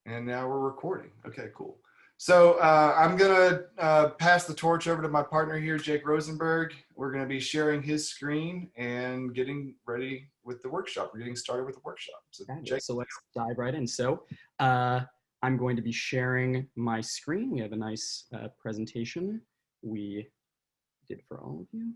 And now we're recording. Okay, cool. So I'm gonna pass the torch over to my partner here, Jake Rosenberg. We're gonna be sharing his screen and getting ready with the workshop. We're getting started with the workshop. So, Jake. So let's dive right in. So I'm going to be sharing my screen. We have a nice presentation we did for all of you.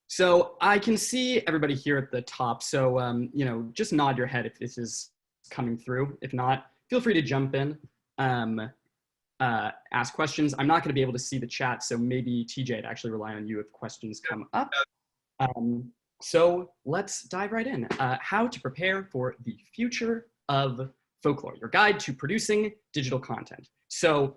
So I can see everybody here at the top. So, you know, just nod your head if this is coming through. If not, feel free to jump in, ask questions. I'm not going to be able to see the chat, so maybe TJ, I'd actually rely on you if questions come up. So let's dive right in. How to prepare for the future of folklore, your guide to producing digital content. So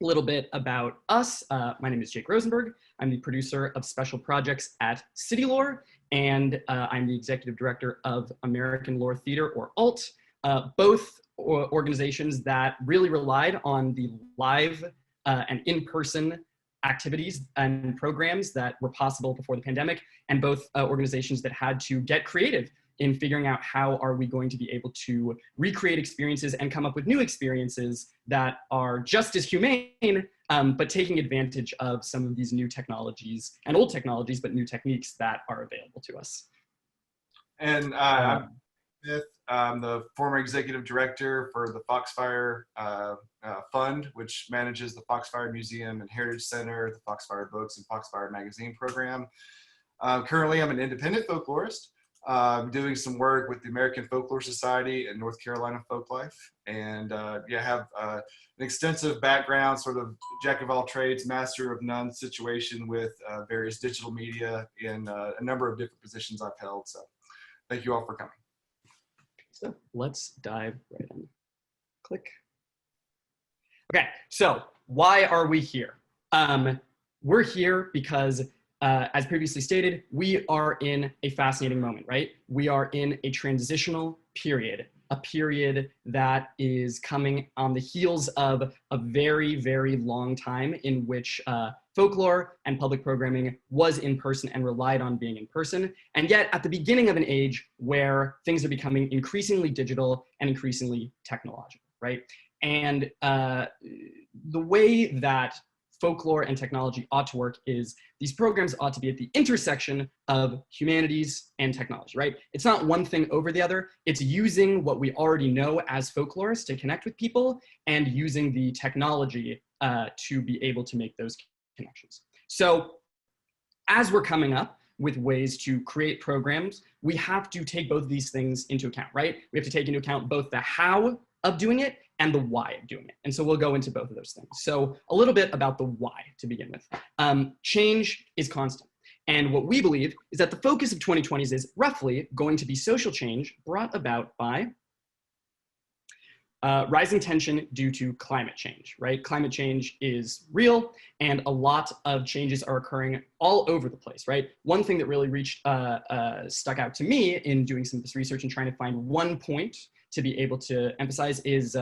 a little bit about us. My name is Jake Rosenberg. I'm the producer of special projects at City Lore, and I'm the executive director of American Lore Theater, or ALT, both organizations that really relied on the live and in-person activities and programs that were possible before the pandemic, and both organizations that had to get creative in figuring out how are we going to be able to recreate experiences and come up with new experiences that are just as humane, but taking advantage of some of these new technologies and old technologies, but new techniques that are available to us. And I'm Smith. I'm the former executive director for the Foxfire Fund, which manages the Foxfire Museum and Heritage Center, the Foxfire Books and Foxfire Magazine program. Currently, I'm an independent folklorist. Doing some work with the American Folklore Society and North Carolina Folklife, and yeah, have an extensive background, sort of jack of all trades, master of none situation with various digital media in a number of different positions I've held. So thank you all for coming. So let's dive right in. Click. Okay, so why are we here? We're here because as previously stated, we are in a fascinating moment, right? We are in a transitional period, a period that is coming on the heels of a very, very long time in which folklore and public programming was in person and relied on being in person. And yet at the beginning of an age where things are becoming increasingly digital and increasingly technological, right? And the way that folklore and technology ought to work is these programs ought to be at the intersection of humanities and technology, right? It's not one thing over the other. It's using what we already know as folklorists to connect with people and using the technology to be able to make those connections. So as we're coming up with ways to create programs, we have to take both of these things into account, right? We have to take into account both the how of doing it and the why of doing it. And so we'll go into both of those things. So a little bit about the why to begin with. Change is constant. And what we believe is that the focus of 2020s is roughly going to be social change brought about by rising tension due to climate change, right? Climate change is real, and a lot of changes are occurring all over the place, right? One thing that really stuck out to me in doing some of this research and trying to find one point to be able to emphasize is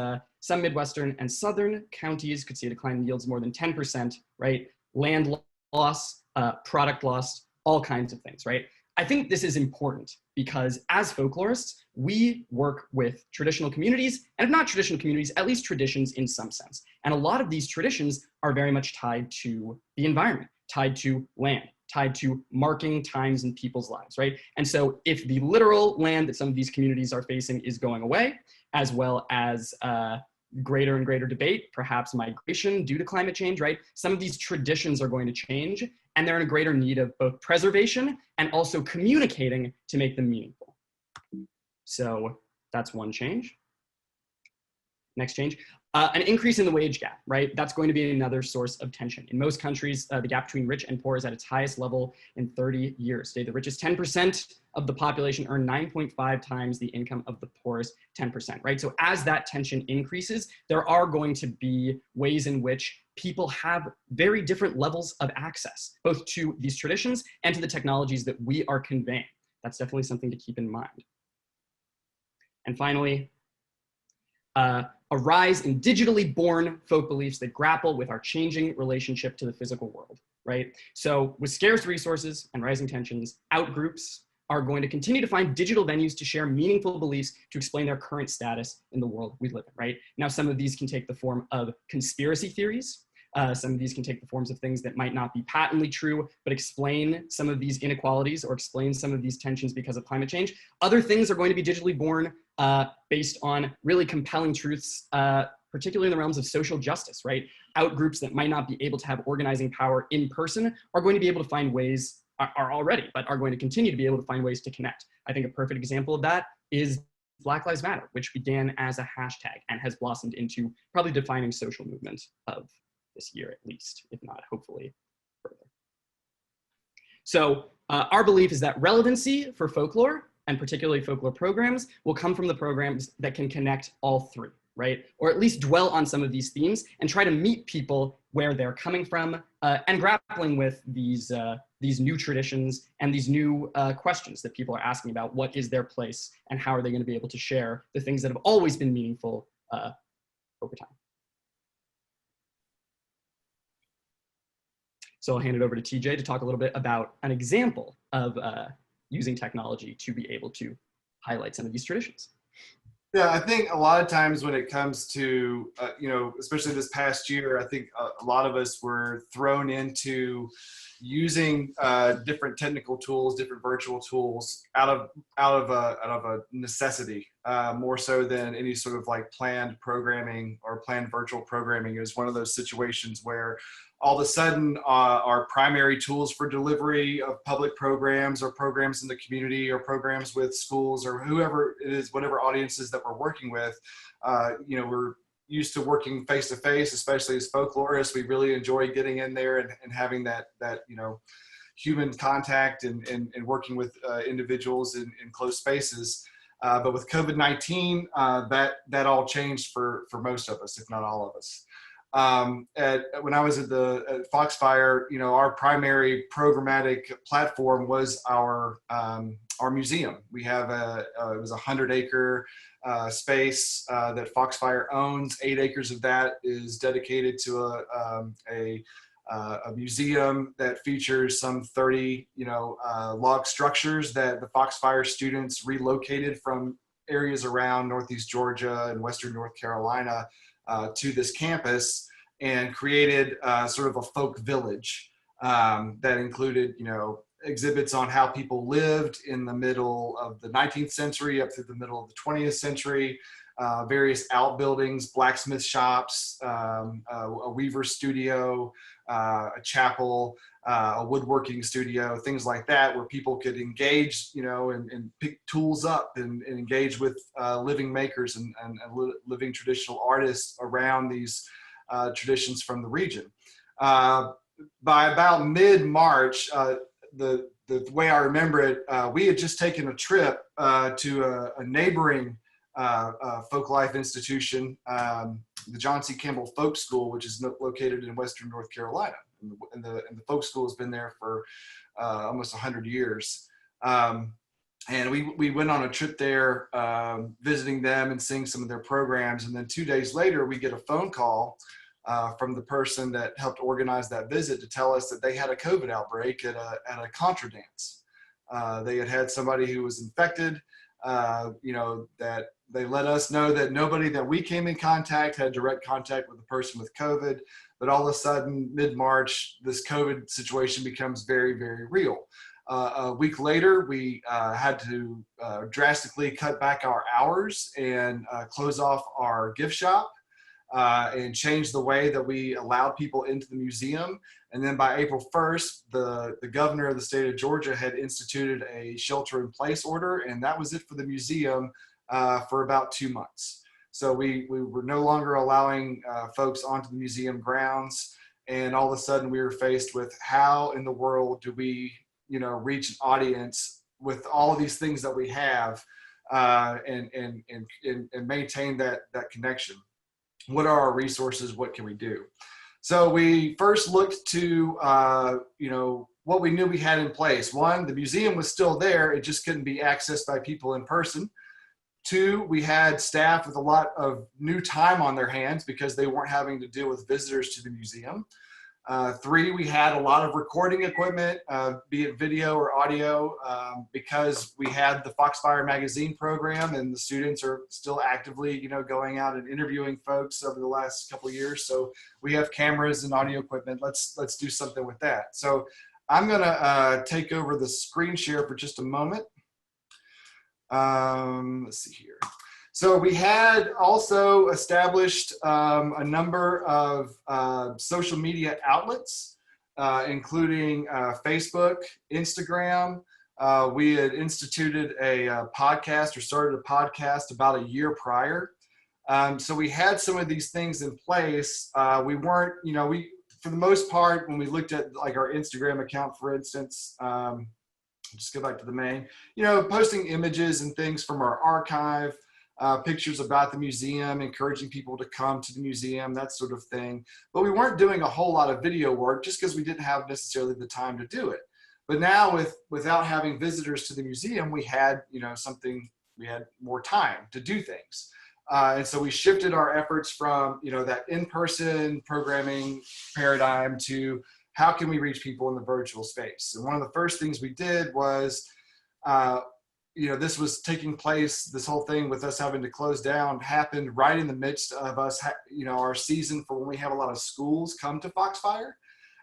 some Midwestern and Southern counties could see a decline in yields more than 10%, right? Land loss, product loss, all kinds of things, right? I think this is important because as folklorists, we work with traditional communities, and if not traditional communities, at least traditions in some sense. And a lot of these traditions are very much tied to the environment, tied to land, tied to marking times in people's lives, right? And so if the literal land that some of these communities are facing is going away, as well as greater and greater debate, perhaps migration due to climate change, right? Some of these traditions are going to change, and they're in a greater need of both preservation and also communicating to make them meaningful. So that's one change. Next change. An increase in the wage gap, right? That's going to be another source of tension. In most countries, the gap between rich and poor is at its highest level in 30 years. Today, the richest 10% of the population earn 9.5 times the income of the poorest 10%, right? So as that tension increases, there are going to be ways in which people have very different levels of access, both to these traditions and to the technologies that we are conveying. That's definitely something to keep in mind. And finally, a rise in digitally born folk beliefs that grapple with our changing relationship to the physical world, right? So with scarce resources and rising tensions, outgroups are going to continue to find digital venues to share meaningful beliefs to explain their current status in the world we live in, right? Now, some of these can take the form of conspiracy theories. Some of these can take the forms of things that might not be patently true, but explain some of these inequalities or explain some of these tensions because of climate change. Other things are going to be digitally born based on really compelling truths, particularly in the realms of social justice, right? Outgroups that might not be able to have organizing power in person are going to be able to find ways, are already, but are going to continue to be able to find ways to connect. I think a perfect example of that is Black Lives Matter, which began as a hashtag and has blossomed into probably defining social movement of this year at least, if not hopefully further. So our belief is that relevancy for folklore, and particularly folklore programs, will come from the programs that can connect all three, right? Or at least dwell on some of these themes and try to meet people where they're coming from and grappling with these new traditions and these new questions that people are asking about what is their place and how are they going to be able to share the things that have always been meaningful over time. So I'll hand it over to TJ to talk a little bit about an example of using technology to be able to highlight some of these traditions. Yeah, I think a lot of times when it comes to, especially this past year, I think a lot of us were thrown into using different technical tools, different virtual tools out of a necessity, more so than any sort of like planned programming or planned virtual programming. It was one of those situations where all of a sudden our primary tools for delivery of public programs or programs in the community or programs with schools or whoever it is, whatever audiences that we're working with, we're used to working face to face, especially as folklorists. We really enjoy getting in there and having that human contact and working with individuals in close spaces. But with COVID-19, that all changed for most of us, if not all of us. When I was at Foxfire, our primary programmatic platform was our museum. We have it was a 100-acre space that Foxfire owns. 8 acres of that is dedicated to a museum that features some 30 log structures that the Foxfire students relocated from areas around Northeast Georgia and Western North Carolina to this campus and created sort of a folk village that included, exhibits on how people lived in the middle of the 19th century up through the middle of the 20th century, various outbuildings, blacksmith shops, a weaver studio, a chapel, a woodworking studio, things like that, where people could engage, and pick tools up and engage with living makers and living traditional artists around these traditions from the region. By about mid-March, the way I remember it, we had just taken a trip to a neighboring folk life institution, the John C. Campbell Folk School, which is located in Western North Carolina. And the folk school has been there for almost 100 years. And we went on a trip there, visiting them and seeing some of their programs. And then 2 days later, we get a phone call from the person that helped organize that visit to tell us that they had a COVID outbreak at a contra dance. They had somebody who was infected, that they let us know that nobody that we came in contact had direct contact with the person with COVID. But all of a sudden, mid-March, this COVID situation becomes very, very real. A week later, we had to drastically cut back our hours and close off our gift shop and change the way that we allowed people into the museum. And then by April 1st, the governor of the state of Georgia had instituted a shelter-in-place order, and that was it for the museum for about 2 months. So we were no longer allowing folks onto the museum grounds, and all of a sudden we were faced with how in the world do we reach an audience with all of these things that we have and maintain that connection. What are our resources? What can we do? So we first looked to what we knew we had in place. One, the museum was still there, it just couldn't be accessed by people in person. 2, we had staff with a lot of new time on their hands because they weren't having to deal with visitors to the museum. 3, we had a lot of recording equipment, be it video or audio, because we had the Foxfire magazine program, and the students are still actively, going out and interviewing folks over the last couple of years. So we have cameras and audio equipment. Let's do something with that. So I'm gonna take over the screen share for just a moment. Let's see here. So we had also established a number of social media outlets, including Facebook, Instagram. We had instituted a podcast, or started a podcast about a year prior. So we had some of these things in place. We weren't, for the most part, when we looked at like our Instagram account, for instance, just go back to the main, posting images and things from our archive, pictures about the museum, encouraging people to come to the museum, that sort of thing. But we weren't doing a whole lot of video work just because we didn't have necessarily the time to do it. But now without having visitors to the museum, we had, we had more time to do things. And so we shifted our efforts from, that in-person programming paradigm to how can we reach people in the virtual space? And one of the first things we did was, this was taking place, this whole thing with us having to close down happened right in the midst of us, our season for when we have a lot of schools come to Foxfire.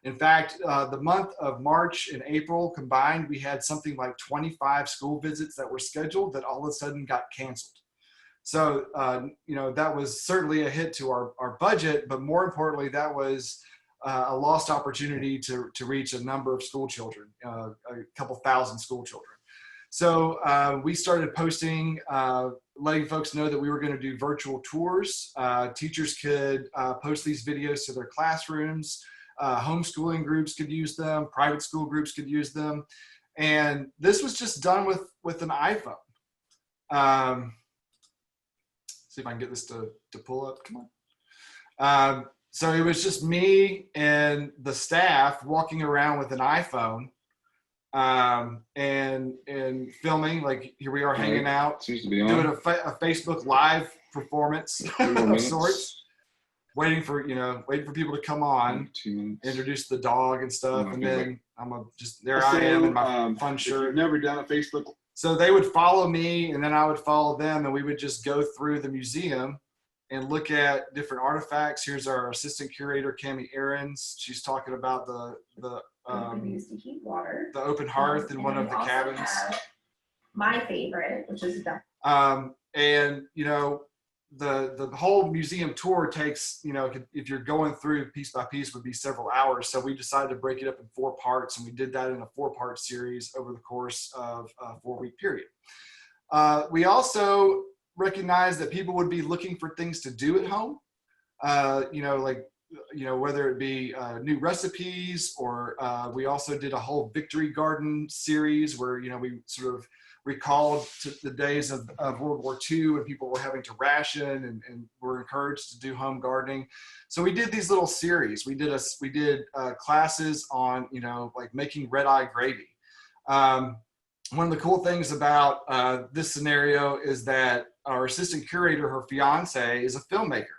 In fact, the month of March and April combined, we had something like 25 school visits that were scheduled that all of a sudden got canceled. So, that was certainly a hit to our budget, but more importantly, that was a lost opportunity to reach a number of school children, a couple thousand school children. So we started posting, letting folks know that we were going to do virtual tours. Teachers could post these videos to their classrooms. Homeschooling groups could use them. Private school groups could use them. And this was just done with an iPhone. See if I can get this to pull up. Come on. So it was just me and the staff walking around with an iPhone, and filming. Like, here we are hanging out, Seems to be on. doing a Facebook Live performance of sorts, waiting for people to come on, 2 minutes. introduce the dog and stuff, Oh, and okay, then there I am in my fun If shirt. you've never done a Facebook, So they would follow me, and then I would follow them, and we would just go through the museum and look at different artifacts. Here's our assistant curator, Cami Aarons. She's talking about the used to heat water. the open hearth in And one we of the also cabins. have my favorite, which is the And the whole museum tour takes, if you're going through piece by piece, would be several hours. So we decided to break it up in 4 parts, and we did that in a 4-part series over the course of a 4-week period. We also recognized that people would be looking for things to do at home, whether it be new recipes, or we also did a whole victory garden series where, we sort of recalled to the days of World War II when people were having to ration and were encouraged to do home gardening. So we did these little series. We did classes on, like making red-eye gravy. One of the cool things about this scenario is that our assistant curator, her fiance, is a filmmaker.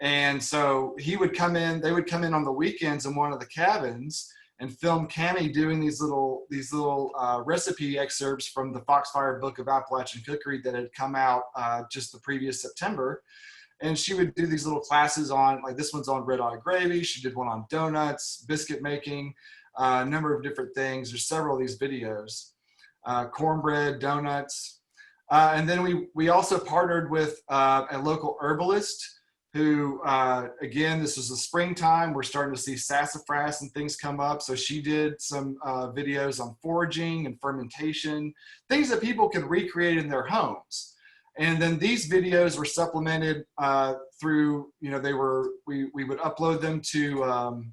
And so they would come in on the weekends in one of the cabins and film Cami doing these little recipe excerpts from the Foxfire Book of Appalachian Cookery that had come out just the previous September. And she would do these little classes on, like this one's on red-eye gravy. She did one on donuts, biscuit making, a number of different things. There's several of these videos, cornbread, donuts. And then we also partnered with a local herbalist who, again, this was the springtime. We're starting to see sassafras and things come up. So she did some videos on foraging and fermentation, things that people could recreate in their homes. And then these videos were supplemented through, we would upload them to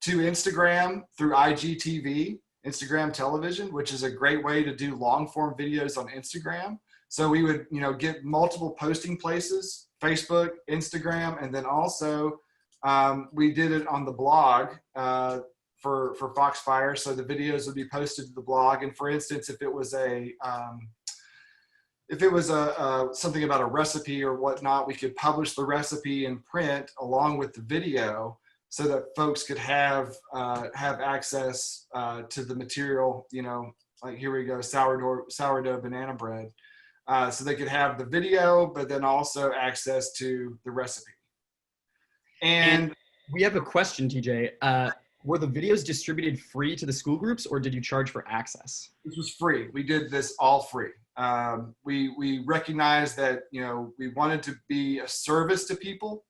Instagram through IGTV, Instagram television, which is a great way to do long form videos on Instagram. So we would, get multiple posting places, Facebook, Instagram, and then also we did it on the blog for Foxfire. So the videos would be posted to the blog. And for instance, if it was something about a recipe or whatnot, we could publish the recipe in print along with the video, so that folks could have access to the material. You know, like here we go, sourdough banana bread. So they could have the video, but then also access to the recipe. And we have a question, TJ. Were the videos distributed free to the school groups, or did you charge for access? This was free. We did this all free. We recognized that, you know, we wanted to be a service to people.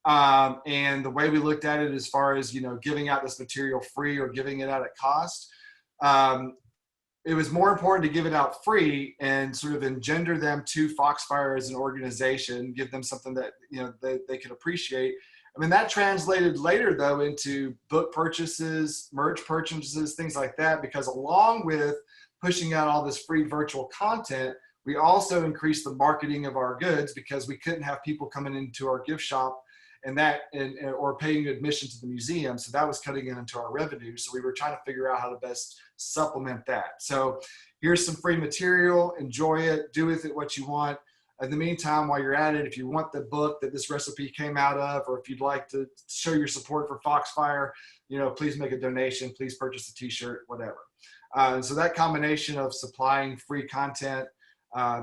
And the way we looked at it as far as, you know, giving out this material free or giving it out at cost, it was more important to give it out free and sort of engender them to Foxfire as an organization, give them something that, you know, they could appreciate. I mean, that translated later, though, into book purchases, merch purchases, things like that, because along with pushing out all this free virtual content, we also increased the marketing of our goods because we couldn't have people coming into our gift shop or paying admission to the museum. So that was cutting into our revenue. So we were trying to figure out how to best supplement that. So here's some free material, enjoy it, do with it what you want. In the meantime, while you're at it, if you want the book that this recipe came out of, or if you'd like to show your support for Foxfire, you know, please make a donation, please purchase a t-shirt, whatever. So that combination of supplying free content,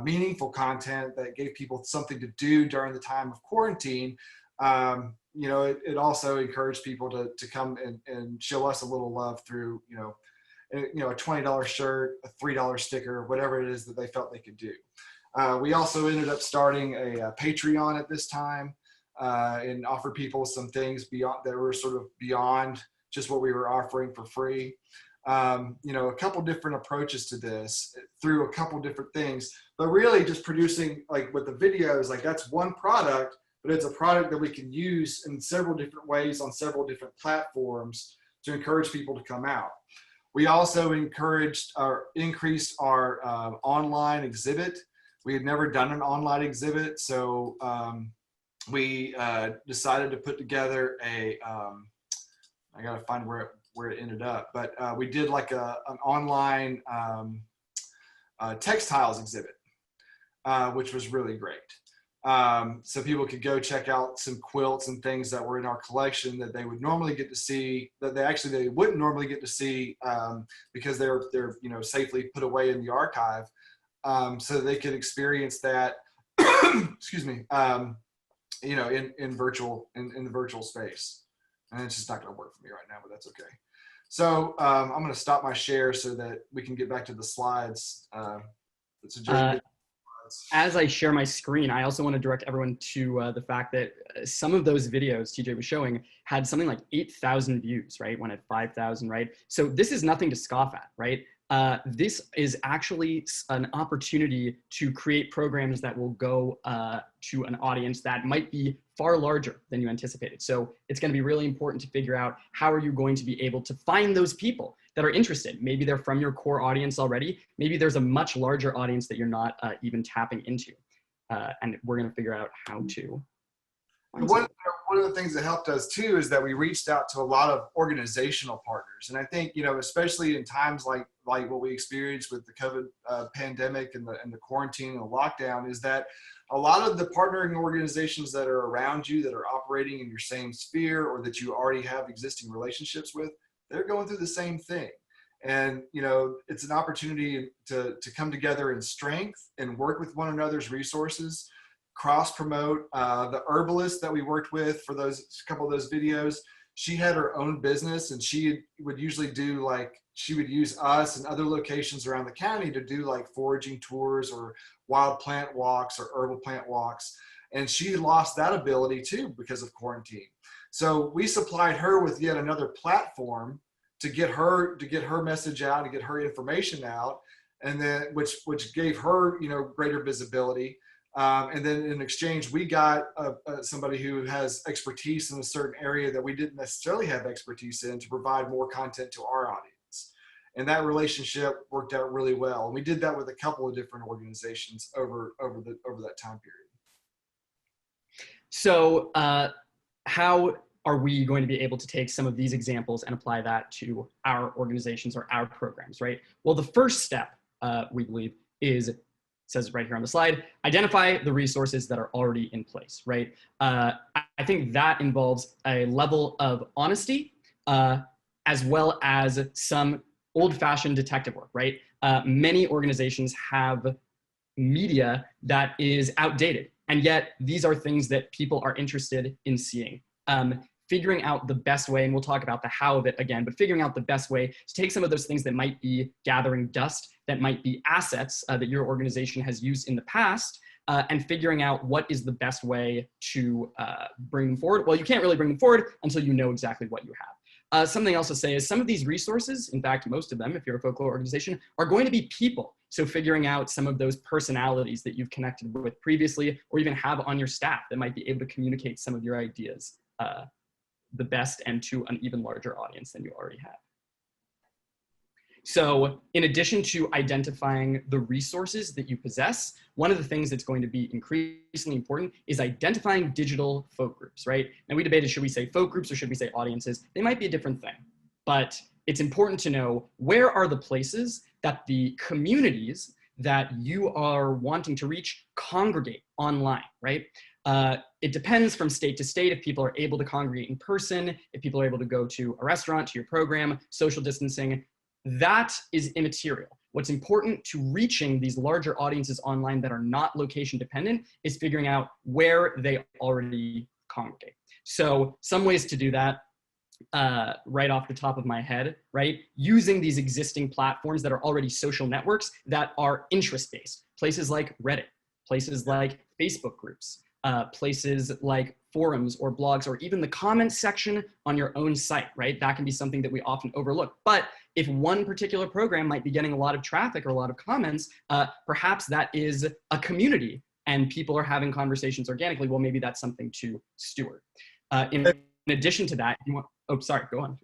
meaningful content that gave people something to do during the time of quarantine, you know, it also encouraged people to come and show us a little love through, you know, a $20 shirt, a $3 sticker, whatever it is that they felt they could do. We also ended up starting a Patreon at this time and offered people some things beyond that were sort of beyond just what we were offering for free. You know, a couple different approaches to this through a couple different things, but really just producing, like with the videos, like that's one product, but it's a product that we can use in several different ways on several different platforms to encourage people to come out. We also increased our online exhibit. We had never done an online exhibit, so we decided to put together I gotta find where it ended up, but we did like an online textiles exhibit, which was really great. So people could go check out some quilts and things that were in our collection that they would normally get to see, that they wouldn't normally get to see because they're you know, safely put away in the archive. So they could experience that, excuse me, you know, in the virtual space. And it's just not going to work for me right now, but that's okay. So I'm going to stop my share so that we can get back to the slides. As I share my screen, I also want to direct everyone to the fact that some of those videos TJ was showing had something like 8,000 views, right? One at 5,000, right? So this is nothing to scoff at, right? This is actually an opportunity to create programs that will go to an audience that might be far larger than you anticipated. So it's going to be really important to figure out how are you going to be able to find those people that are interested. Maybe they're from your core audience already. Maybe there's a much larger audience that you're not even tapping into. And we're going to figure out how to. One of the things that helped us too is that we reached out to a lot of organizational partners. And I think, you know, especially in times like what we experienced with the COVID pandemic and the quarantine and the lockdown, is that a lot of the partnering organizations that are around you that are operating in your same sphere or that you already have existing relationships with, they're going through the same thing. And, you know, it's an opportunity to come together in strength and work with one another's resources, cross promote. The herbalist that we worked with for a couple of those videos, she had her own business, and she would usually do she would use us and other locations around the county to do like foraging tours or wild plant walks or herbal plant walks. And she lost that ability too because of quarantine. So we supplied her with yet another platform to get her message out, to get her information out, and then which gave her, you know, greater visibility. And then in exchange, we got somebody who has expertise in a certain area that we didn't necessarily have expertise in to provide more content to our audience. And that relationship worked out really well. And we did that with a couple of different organizations over that time period. So how are we going to be able to take some of these examples and apply that to our organizations or our programs, right? Well, the first step, we believe, is says right here on the slide, identify the resources that are already in place, right? I think that involves a level of honesty as well as some old-fashioned detective work, right? Many organizations have media that is outdated, and yet these are things that people are interested in seeing. Figuring out the best way, and we'll talk about the how of it again, but figuring out the best way to take some of those things that might be gathering dust, that might be assets that your organization has used in the past, and figuring out what is the best way to bring them forward. Well, you can't really bring them forward until you know exactly what you have. Something else to say is some of these resources, in fact, most of them, if you're a folklore organization, are going to be people. So figuring out some of those personalities that you've connected with previously, or even have on your staff that might be able to communicate some of your ideas the best and to an even larger audience than you already have. So in addition to identifying the resources that you possess, one of the things that's going to be increasingly important is identifying digital folk groups, right? And we debated, should we say folk groups or should we say audiences? They might be a different thing, but it's important to know where are the places that the communities that you are wanting to reach congregate online, right? It depends from state to state if people are able to congregate in person, if people are able to go to a restaurant, to your program, social distancing. That is immaterial. What's important to reaching these larger audiences online that are not location dependent is figuring out where they already congregate. So some ways to do that, right off the top of my head, right? Using these existing platforms that are already social networks that are interest-based. Places like Reddit, places like Facebook groups, places like forums or blogs, or even the comments section on your own site, right? That can be something that we often overlook. But if one particular program might be getting a lot of traffic or a lot of comments, perhaps that is a community and people are having conversations organically. Well, maybe that's something to steward. In addition to that, you want, oh, sorry, go on.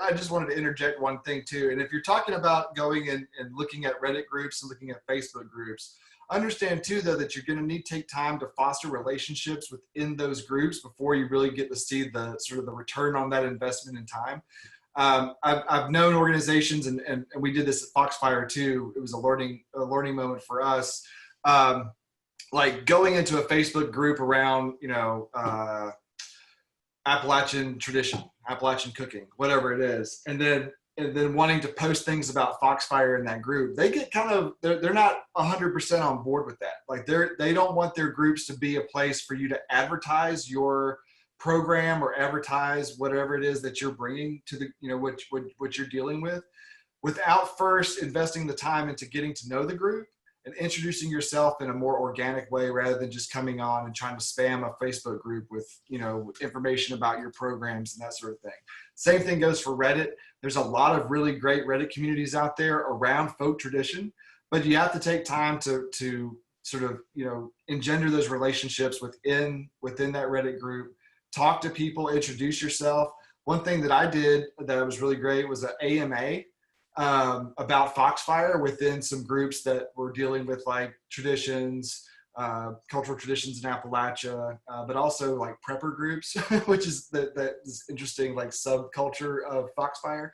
I just wanted to interject one thing too. And if you're talking about going and looking at Reddit groups and looking at Facebook groups, understand too, though, that you're going to need to take time to foster relationships within those groups before you really get to see the sort of the return on that investment in time. I've known organizations, and we did this at Foxfire too. It was a learning moment for us. Like going into a Facebook group around, you know, Appalachian tradition, Appalachian cooking, whatever it is, and then wanting to post things about Foxfire in that group, they get kind of, they're not 100% on board with that. Like they don't want their groups to be a place for you to advertise your program or advertise whatever it is that you're bringing to the, you know, what you're dealing with, without first investing the time into getting to know the group and introducing yourself in a more organic way, rather than just coming on and trying to spam a Facebook group with, you know, information about your programs and that sort of thing. Same thing goes for Reddit. There's a lot of really great Reddit communities out there around folk tradition, but you have to take time to sort of, you know, engender those relationships within that Reddit group. Talk to people, introduce yourself. One thing that I did that was really great was an AMA about Foxfire within some groups that were dealing with like traditions, cultural traditions in Appalachia, but also like prepper groups, which is that is interesting, like subculture of Foxfire.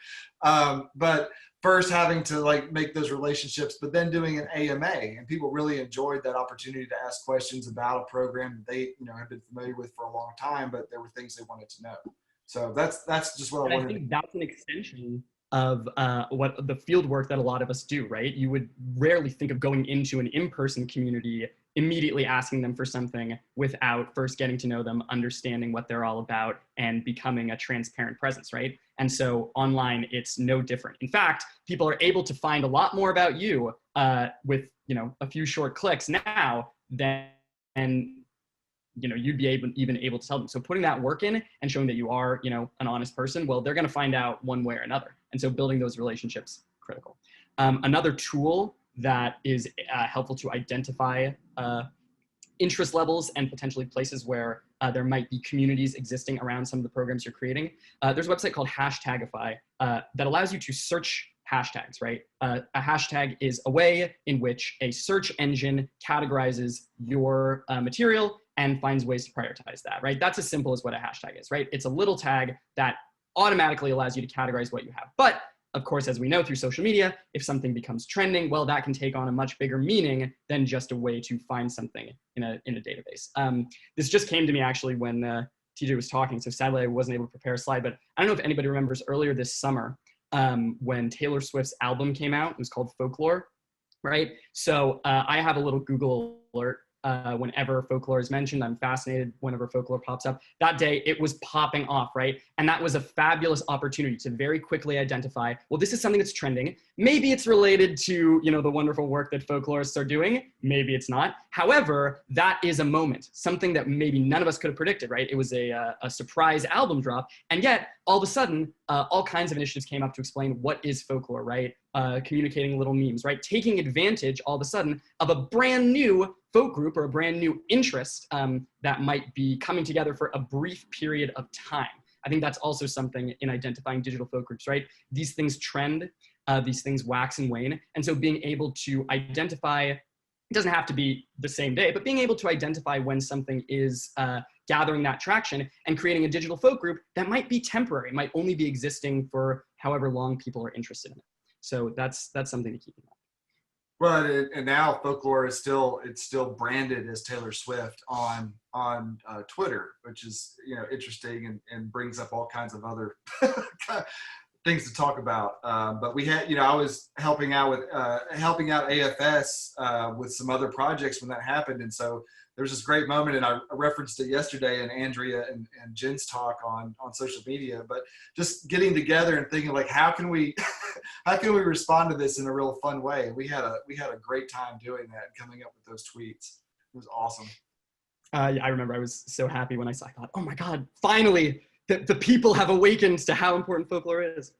But first having to like make those relationships, but then doing an AMA, and people really enjoyed that opportunity to ask questions about a program that they, you know, have been familiar with for a long time, but there were things they wanted to know. So that's just what I wanted. I think that's an extension of what the field work that a lot of us do, right? You would rarely think of going into an in-person community, immediately asking them for something without first getting to know them, understanding what they're all about, and becoming a transparent presence, right? And so online, it's no different. In fact, people are able to find a lot more about you with, you know, a few short clicks now than, you know, you'd be even able to tell them. So putting that work in and showing that you are, you know, an honest person, well, they're going to find out one way or another. And so building those relationships, critical. Another tool that is helpful to identify interest levels and potentially places where there might be communities existing around some of the programs you're creating. There's a website called Hashtagify that allows you to search hashtags, right? A hashtag is a way in which a search engine categorizes your material and finds ways to prioritize that, right? That's as simple as what a hashtag is, right? It's a little tag that automatically allows you to categorize what you have. But of course, as we know through social media, if something becomes trending, well, that can take on a much bigger meaning than just a way to find something in a database. This just came to me actually when TJ was talking, so sadly I wasn't able to prepare a slide, but I don't know if anybody remembers earlier this summer when Taylor Swift's album came out. It was called Folklore, right? So I have a little Google alert whenever Folklore is mentioned. I'm fascinated whenever Folklore pops up. That day, it was popping off, right? And that was a fabulous opportunity to very quickly identify, well, this is something that's trending. Maybe it's related to, you know, the wonderful work that folklorists are doing. Maybe it's not. However, that is a moment, something that maybe none of us could have predicted, right? It was a surprise album drop. And yet, all of a sudden, all kinds of initiatives came up to explain what is folklore, right? Communicating little memes, right? Taking advantage all of a sudden of a brand new folk group or a brand new interest that might be coming together for a brief period of time. I think that's also something in identifying digital folk groups, right? These things trend, these things wax and wane. And so being able to identify, it doesn't have to be the same day, but being able to identify when something is gathering that traction and creating a digital folk group that might be temporary, might only be existing for however long people are interested in it. So that's something to keep in mind. Well, and now Folklore is still branded as Taylor Swift on Twitter, which is, you know, interesting and brings up all kinds of other things to talk about. But we had, you know, I was helping out AFS with some other projects when that happened, and so there was this great moment, and I referenced it yesterday in Andrea and Jen's talk on social media, but just getting together and thinking, like, how can we respond to this in a real fun way? We had a great time doing that, coming up with those tweets. It was awesome. I remember I was so happy when I saw, I thought, oh my God, finally, the people have awakened to how important folklore is.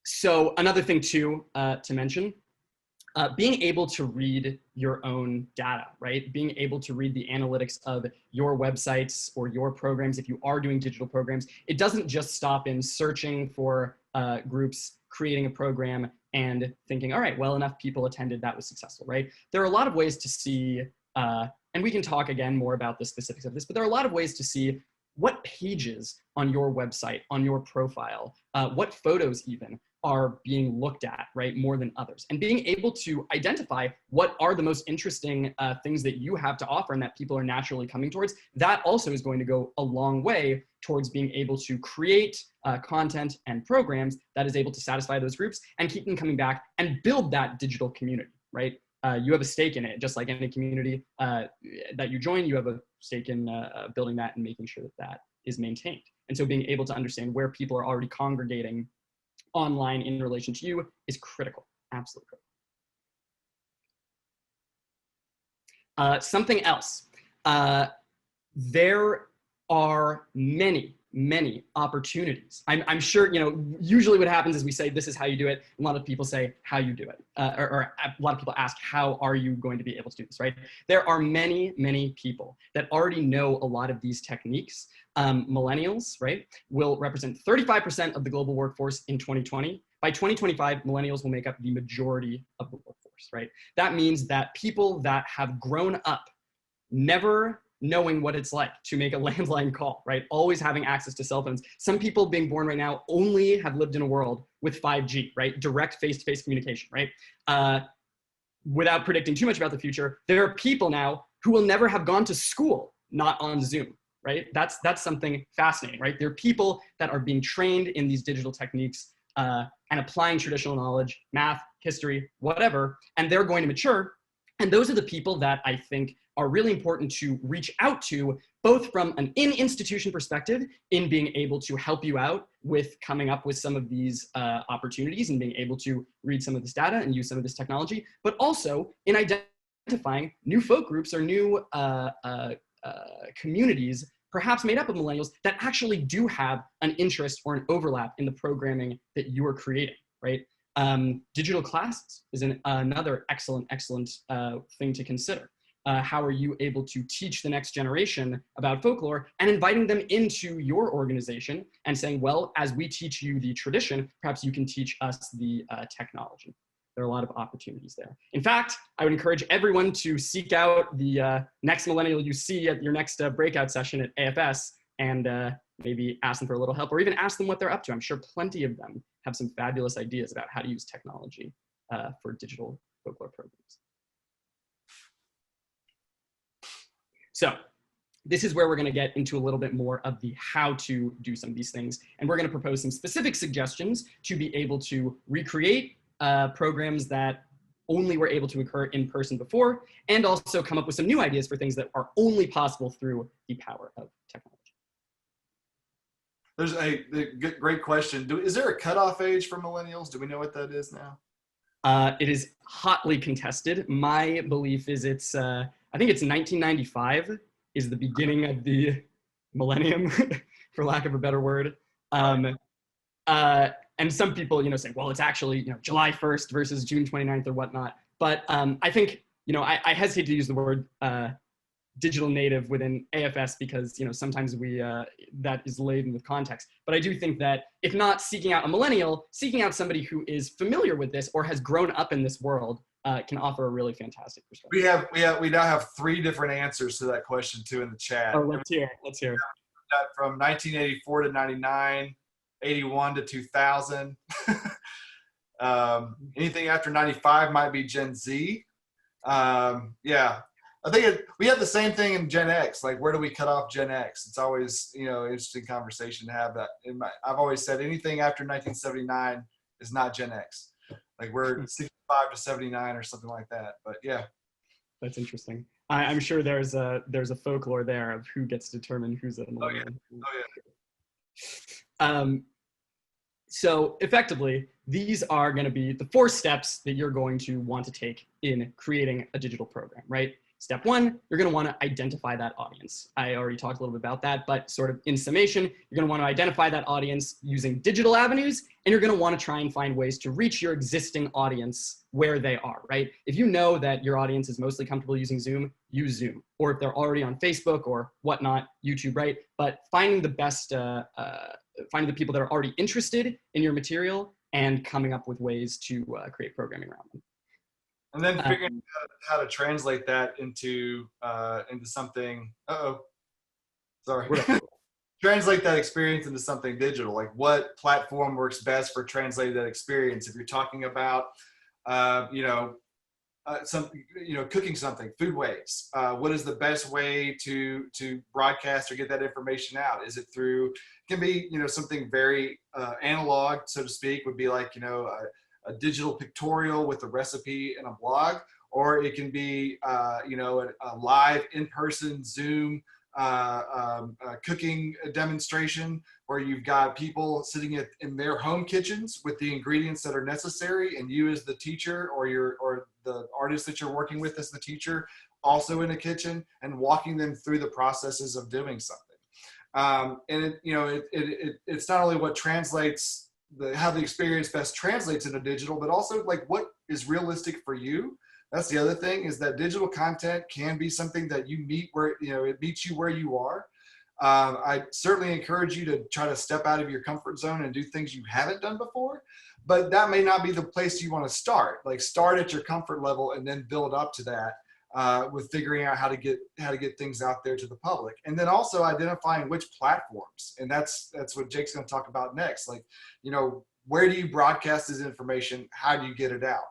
So another thing too, to mention, being able to read your own data, right? Being able to read the analytics of your websites or your programs, if you are doing digital programs, it doesn't just stop in searching for groups, creating a program, and thinking, all right, well, enough people attended, that was successful, right? There are a lot of ways to see, and we can talk again more about the specifics of this, but there are a lot of ways to see what pages on your website, on your profile, what photos even, are being looked at, right, more than others. And being able to identify what are the most interesting things that you have to offer and that people are naturally coming towards, that also is going to go a long way towards being able to create content and programs that is able to satisfy those groups and keep them coming back and build that digital community, right? You have a stake in it, just like any community that you join, you have a stake in building that and making sure that that is maintained. And so being able to understand where people are already congregating online in relation to you is critical, absolutely critical. Something else, there are many opportunities. I'm sure, you know, usually what happens is we say, this is how you do it. A lot of people say how you do it, or a lot of people ask, how are you going to be able to do this, right? There are many people that already know a lot of these techniques. Millennials, right, will represent 35% of the global workforce in 2020. By 2025, millennials will make up the majority of the workforce, right? That means that people that have grown up never knowing what it's like to make a landline call, right? Always having access to cell phones. Some people being born right now only have lived in a world with 5G, right? Direct face-to-face communication, right? Without predicting too much about the future, there are people now who will never have gone to school not on Zoom, right? That's something fascinating, right? There are people that are being trained in these digital techniques and applying traditional knowledge, math, history, whatever, and they're going to mature. And those are the people that I think are really important to reach out to, both from an in-institution perspective, in being able to help you out with coming up with some of these opportunities and being able to read some of this data and use some of this technology, but also in identifying new folk groups or new communities, perhaps made up of millennials, that actually do have an interest or an overlap in the programming that you are creating, right? Digital classes is another excellent thing to consider. How are you able to teach the next generation about folklore and inviting them into your organization and saying, well, as we teach you the tradition, perhaps you can teach us the technology. There are a lot of opportunities there. In fact, I would encourage everyone to seek out the next millennial you see at your next breakout session at AFS and maybe ask them for a little help, or even ask them what they're up to. I'm sure plenty of them have some fabulous ideas about how to use technology for digital folklore programs. So this is where we're going to get into a little bit more of the how to do some of these things. And we're going to propose some specific suggestions to be able to recreate programs that only were able to occur in person before, and also come up with some new ideas for things that are only possible through the power of technology. There's a great question. Is there a cutoff age for millennials? Do we know what that is now? It is hotly contested. My belief is it's, I think it's 1995 is the beginning of the millennium, for lack of a better word. And some people, say, well, it's actually, July 1st versus June 29th or whatnot. But I think, I hesitate to use the word digital native within AFS because, sometimes that is laden with context. But I do think that if not seeking out a millennial, seeking out somebody who is familiar with this or has grown up in this world can offer a really fantastic perspective. We now have 3 different answers to that question too in the chat. Oh, let's hear. From 1984 to 99, 81 to 2000. Anything after 95 might be Gen Z. Yeah, I think we have the same thing in Gen X. Like, where do we cut off Gen X? It's always, interesting conversation to have that. I've always said anything after 1979 is not Gen X. Like, we're 65 to 79 or something like that. But yeah. That's interesting. I'm sure there's a folklore there of who gets to determine who's a millennial. Oh yeah. So effectively, these are going to be the 4 steps that you're going to want to take in creating a digital program, right? Step 1, you're going to want to identify that audience. I already talked a little bit about that, but sort of in summation, you're going to want to identify that audience using digital avenues, and you're going to want to try and find ways to reach your existing audience where they are, right? If you know that your audience is mostly comfortable using Zoom, use Zoom. Or if they're already on Facebook or whatnot, YouTube, right? But finding the best, finding the people that are already interested in your material and coming up with ways to create programming around them. And then figuring out how to translate that into something. Sorry. Translate that experience into something digital. Like, what platform works best for translating that experience? If you're talking about, cooking something, food waste. What is the best way to broadcast or get that information out? Is it through? It can be something very analog, so to speak. Would be like a digital pictorial with a recipe and a blog, or it can be a live in-person Zoom cooking demonstration where you've got people sitting in their home kitchens with the ingredients that are necessary, and you as the teacher or the artist that you're working with as the teacher also in a kitchen and walking them through the processes of doing something. And it's not only what translates how the experience best translates into digital, but also like what is realistic for you. That's the other thing, is that digital content can be something that you meet where, it meets you where you are. I certainly encourage you to try to step out of your comfort zone and do things you haven't done before, but that may not be the place you want to start. Like, start at your comfort level and then build up to that with figuring out how to get things out there to the public. And then also identifying which platforms. And that's what Jake's going to talk about next. Like, where do you broadcast this information? How do you get it out?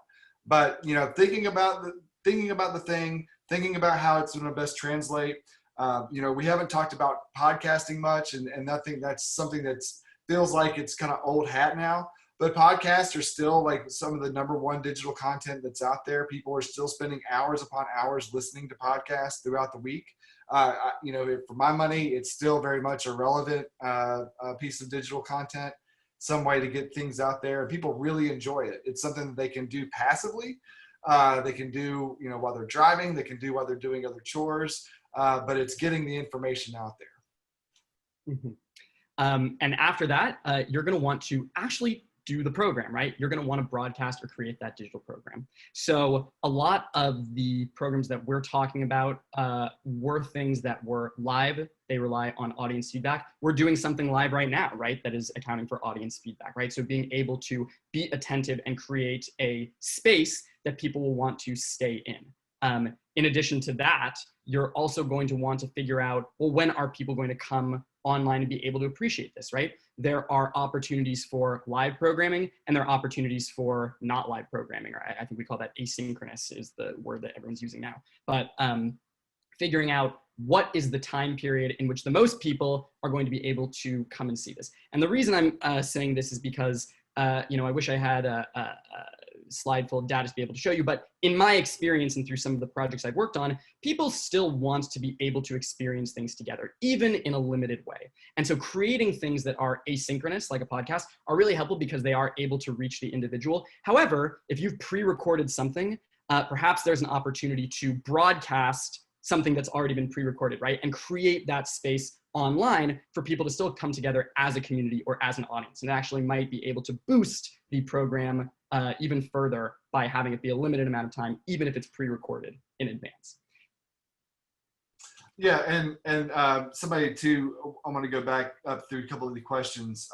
But, thinking about the thing, thinking about how it's going to best translate. We haven't talked about podcasting much, and nothing. That's something that feels like it's kind of old hat now. But podcasts are still like some of the #1 digital content that's out there. People are still spending hours upon hours listening to podcasts throughout the week. For my money, it's still very much a relevant piece of digital content, some way to get things out there. And people really enjoy it. It's something that they can do passively. They can do, while they're driving, they can do while they're doing other chores, but it's getting the information out there. Mm-hmm. And after that, you're going to want to actually do the program, right? You're going to want to broadcast or create that digital program. So a lot of the programs that we're talking about were things that were live. They rely on audience feedback. We're doing something live right now, right? That is accounting for audience feedback, right? So being able to be attentive and create a space that people will want to stay in. In addition to that, you're also going to want to figure out, well, when are people going to come online and be able to appreciate this, right? There are opportunities for live programming and there are opportunities for not live programming, or I think we call that asynchronous is the word that everyone's using now. But figuring out what is the time period in which the most people are going to be able to come and see this. And the reason I'm saying this is because, I wish I had a slide full of data to be able to show you, but in my experience and through some of the projects I've worked on, people still want to be able to experience things together, even in a limited way. And so creating things that are asynchronous, like a podcast, are really helpful because they are able to reach the individual. However, if you've pre-recorded something, perhaps there's an opportunity to broadcast something that's already been pre-recorded, right? And create that space online for people to still come together as a community or as an audience. And it actually might be able to boost the program even further by having it be a limited amount of time, even if it's pre-recorded in advance. Yeah, and somebody too, I'm going to go back up through a couple of the questions.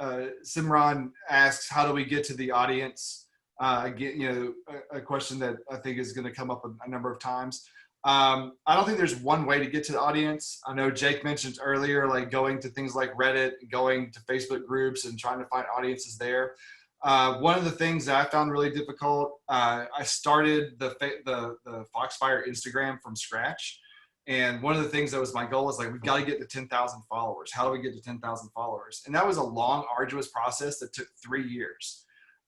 Simran asks, how do we get to the audience? Again, a question that I think is going to come up a number of times. I don't think there's one way to get to the audience. I know Jake mentioned earlier, like going to things like Reddit, going to Facebook groups and trying to find audiences there. One of the things that I found really difficult, I started the Foxfire Instagram from scratch. And one of the things that was my goal was like, we've got to get to 10,000 followers. How do we get to 10,000 followers? And that was a long, arduous process that took 3 years.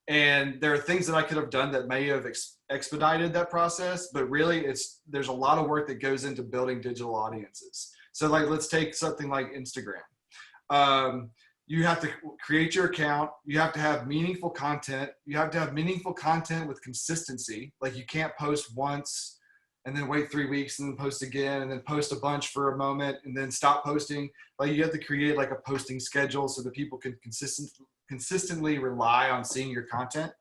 And there are things that I could have done that may have expedited that process, but really there's a lot of work that goes into building digital audiences. So like, let's take something like Instagram. You have to create your account. You have to have meaningful content. You have to have meaningful content with consistency. Like you can't post once and then wait 3 weeks and then post again and then post a bunch for a moment and then stop posting. Like you have to create like a posting schedule so that people can consistently rely on seeing your content.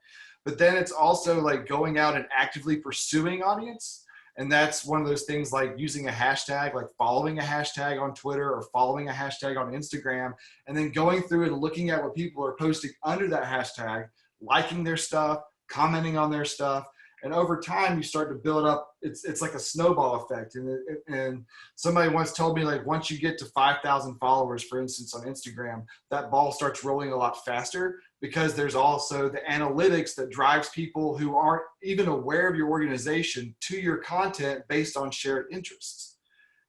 But then it's also like going out and actively pursuing audience. And that's one of those things like using a hashtag, like following a hashtag on Twitter or following a hashtag on Instagram, and then going through and looking at what people are posting under that hashtag, liking their stuff, commenting on their stuff. And over time, you start to build up, it's like a snowball effect. And somebody once told me, like, once you get to 5,000 followers, for instance, on Instagram, that ball starts rolling a lot faster because there's also the analytics that drives people who aren't even aware of your organization to your content based on shared interests.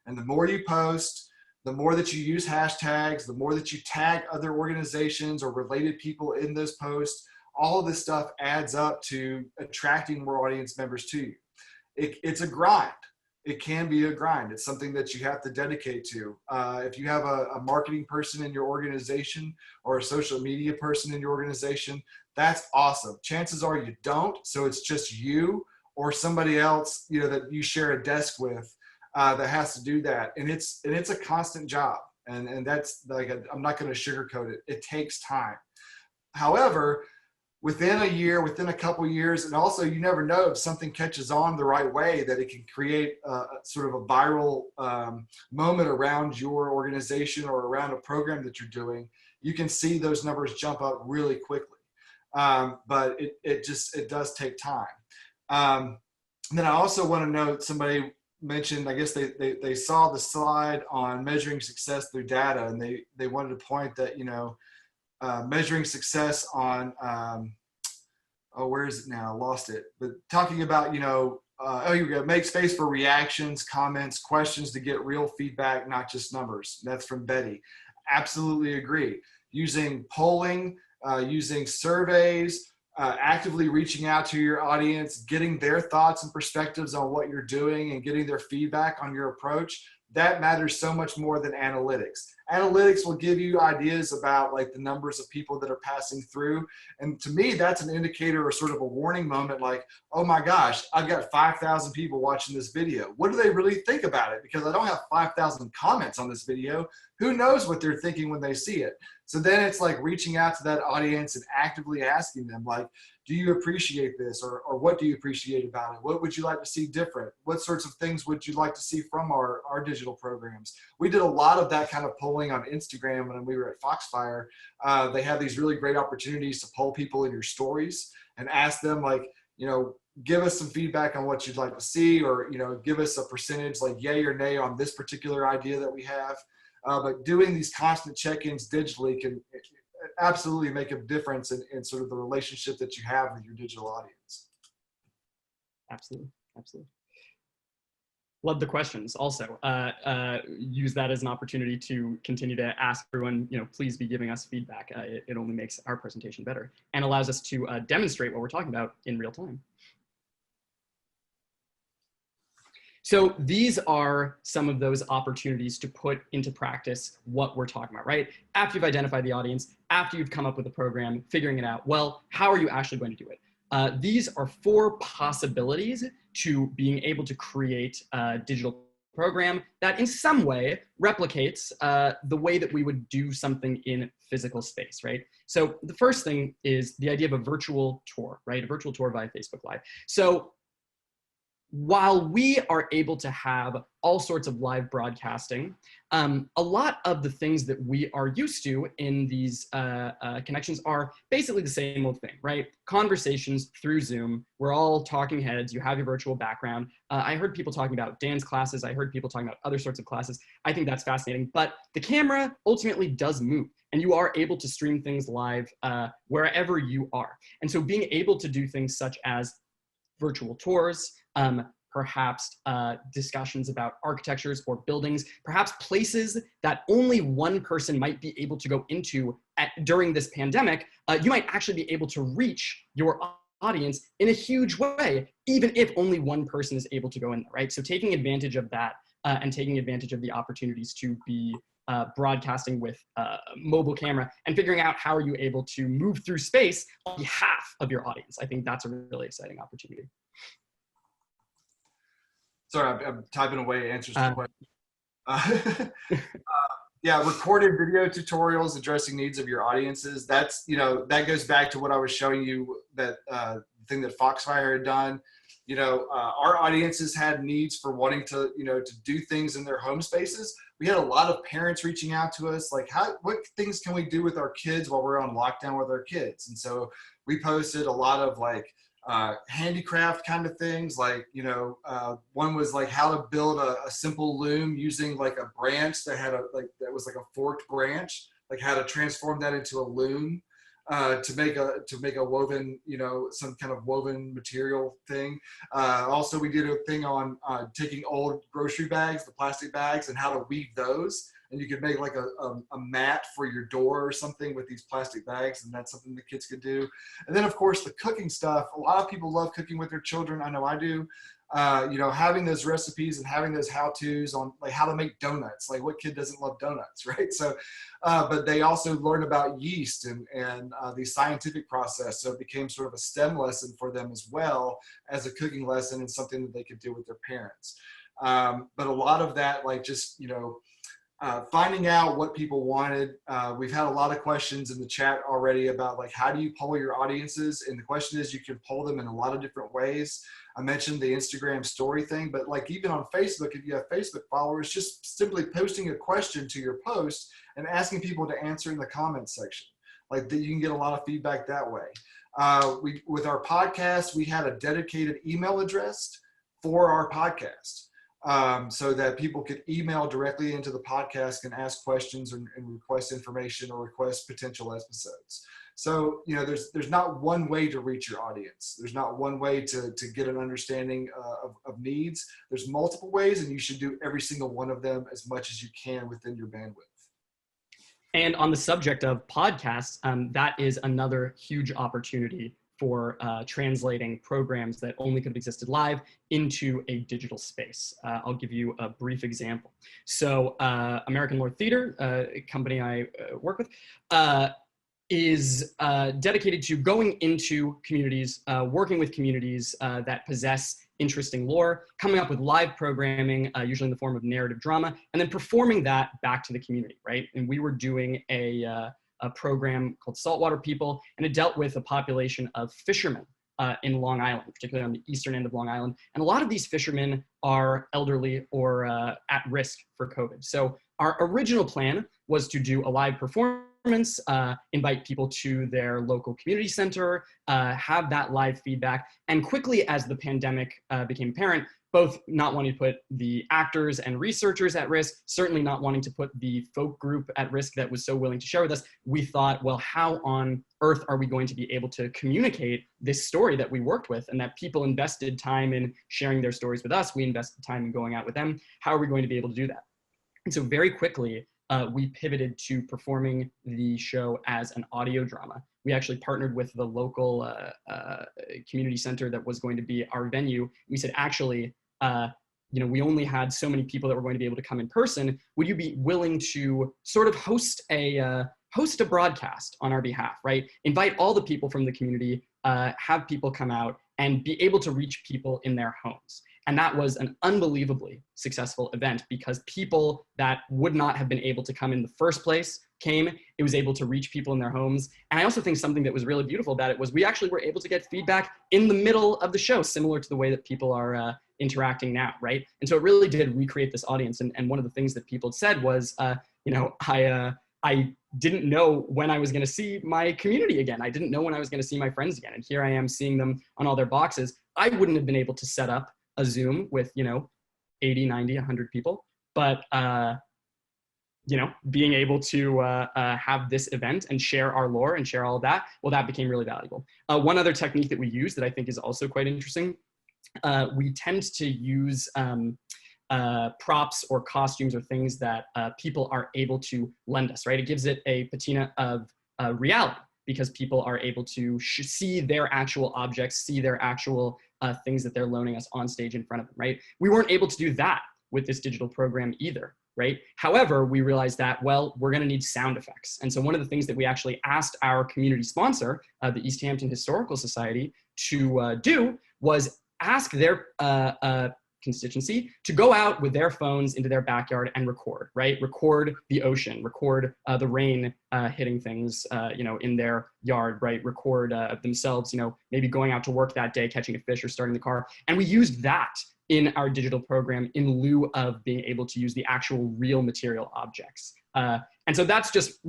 And the more you post, the more that you use hashtags, the more that you tag other organizations or related people in those posts, all of this stuff adds up to attracting more audience members to you. It's a grind. It can be a grind. It's something that you have to dedicate to. If you have a marketing person in your organization or a social media person in your organization, that's awesome. Chances are you don't. So it's just you or somebody else, that you share a desk with that has to do that. And it's a constant job. And that's like, I'm not going to sugarcoat it. It takes time. However, within a year, within a couple of years, and also you never know if something catches on the right way that it can create sort of a viral moment around your organization or around a program that you're doing. You can see those numbers jump up really quickly, but it does take time. And then I also want to note, somebody mentioned, I guess they saw the slide on measuring success through data, and they wanted to point that, measuring success on, where is it now? I lost it. But talking about, here we go. Make space for reactions, comments, questions to get real feedback, not just numbers. That's from Betty. Absolutely agree. Using polling, using surveys, actively reaching out to your audience, getting their thoughts and perspectives on what you're doing and getting their feedback on your approach. That matters so much more than analytics. Analytics will give you ideas about like the numbers of people that are passing through. And to me, that's an indicator or sort of a warning moment like, oh my gosh, I've got 5,000 people watching this video. What do they really think about it? Because I don't have 5,000 comments on this video. Who knows what they're thinking when they see it? So then it's like reaching out to that audience and actively asking them like, do you appreciate this? Or what do you appreciate about it? What would you like to see different? What sorts of things would you like to see from our digital programs? We did a lot of that kind of polling on Instagram when we were at Foxfire. They have these really great opportunities to poll people in your stories and ask them like, give us some feedback on what you'd like to see, or, give us a percentage like yay or nay on this particular idea that we have. But doing these constant check-ins digitally can absolutely make a difference in sort of the relationship that you have with your digital audience. Absolutely, absolutely. Love the questions. Also, use that as an opportunity to continue to ask everyone, please be giving us feedback. It only makes our presentation better and allows us to demonstrate what we're talking about in real time. So these are some of those opportunities to put into practice what we're talking about, right? After you've identified the audience, after you've come up with a program, figuring it out, well, how are you actually going to do it? These are 4 possibilities to being able to create a digital program that in some way replicates the way that we would do something in physical space, right? So the first thing is the idea of a virtual tour, right? A virtual tour via Facebook Live. So while we are able to have all sorts of live broadcasting, a lot of the things that we are used to in these connections are basically the same old thing, right? Conversations through Zoom. We're all talking heads. You have your virtual background. I heard people talking about dance classes. I heard people talking about other sorts of classes. I think that's fascinating. But the camera ultimately does move, and you are able to stream things live wherever you are. And so being able to do things such as virtual tours, perhaps discussions about architectures or buildings, perhaps places that only one person might be able to go into during this pandemic, you might actually be able to reach your audience in a huge way, even if only one person is able to go in there, right? So taking advantage of that and taking advantage of the opportunities to be broadcasting with mobile camera and figuring out how are you able to move through space on behalf of your audience. I think that's a really exciting opportunity. Sorry, I'm typing away answers to questions. Yeah, recorded video tutorials addressing needs of your audiences. That's, that goes back to what I was showing you, that thing that Foxfire had done. Our audiences had needs for wanting to, to do things in their home spaces. We had a lot of parents reaching out to us, like, what things can we do with our kids while we're on lockdown with our kids? And so we posted a lot of handicraft kind of things, like, one was like how to build a simple loom using like a branch that had that was like a forked branch, like how to transform that into a loom to make a woven, some kind of woven material thing. Also, we did a thing on taking old grocery bags, the plastic bags, and how to weave those. And you could make like a mat for your door or something with these plastic bags, and that's something the kids could do. And then, of course, the cooking stuff. A lot of people love cooking with their children. I know I do. Having those recipes and having those how-tos on like how to make donuts. Like, what kid doesn't love donuts, right? So, but they also learn about yeast and the scientific process. So it became sort of a STEM lesson for them as well as a cooking lesson and something that they could do with their parents. But a lot of that, like just, finding out what people wanted. We've had a lot of questions in the chat already about like, how do you poll your audiences? And the question is, you can poll them in a lot of different ways. I mentioned the Instagram story thing, but like even on Facebook, if you have Facebook followers, just simply posting a question to your post and asking people to answer in the comments section. Like that, you can get a lot of feedback that way. With our podcast, we had a dedicated email address for our podcast. So that people could email directly into the podcast and ask questions and request information or request potential episodes. So, there's not one way to reach your audience. There's not one way to get an understanding of needs. There's multiple ways, and you should do every single one of them as much as you can within your bandwidth. And on the subject of podcasts, that is another huge opportunity for translating programs that only could have existed live into a digital space. I'll give you a brief example. So American Lord Theater, a company I work with, is dedicated to going into communities, working with communities that possess interesting lore, coming up with live programming, usually in the form of narrative drama, and then performing that back to the community, right? And we were doing a program called Saltwater People, and it dealt with a population of fishermen in Long Island, particularly on the eastern end of Long Island. And a lot of these fishermen are elderly or at risk for COVID. So our original plan was to do a live performance performance, invite people to their local community center, have that live feedback. And quickly as the pandemic became apparent, both not wanting to put the actors and researchers at risk, certainly not wanting to put the folk group at risk that was so willing to share with us, we thought, well, how on earth are we going to be able to communicate this story that we worked with and that people invested time in sharing their stories with us, we invested time in going out with them, how are we going to be able to do that? And so very quickly, we pivoted to performing the show as an audio drama. We actually partnered with the local community center that was going to be our venue. We said, actually, we only had so many people that were going to be able to come in person. Would you be willing to sort of host a broadcast on our behalf, right? Invite all the people from the community, have people come out and be able to reach people in their homes. And that was an unbelievably successful event because people that would not have been able to come in the first place came. It was able to reach people in their homes. And I also think something that was really beautiful about it was we actually were able to get feedback in the middle of the show, similar to the way that people are interacting now, right? And so it really did recreate this audience. And one of the things that people said was, I didn't know when I was going to see my community again. I didn't know when I was going to see my friends again. And here I am seeing them on all their boxes. I wouldn't have been able to set up a Zoom with, 80, 90, 100 people. But, being able to have this event and share our lore and share all of that, well, that became really valuable. One other technique that we use that I think is also quite interesting, we tend to use props or costumes or things that people are able to lend us, right? It gives it a patina of reality because people are able to see their actual objects, see their actual things that they're loaning us on stage in front of them, right? We weren't able to do that with this digital program either, right? However, we realized that, well, we're gonna need sound effects. And so one of the things that we actually asked our community sponsor, the East Hampton Historical Society, to do was ask their constituency to go out with their phones into their backyard and record, right? Record the ocean, record the rain hitting things, in their yard, right? Record themselves, maybe going out to work that day, catching a fish or starting the car. And we used that in our digital program in lieu of being able to use the actual real material objects. And so that's just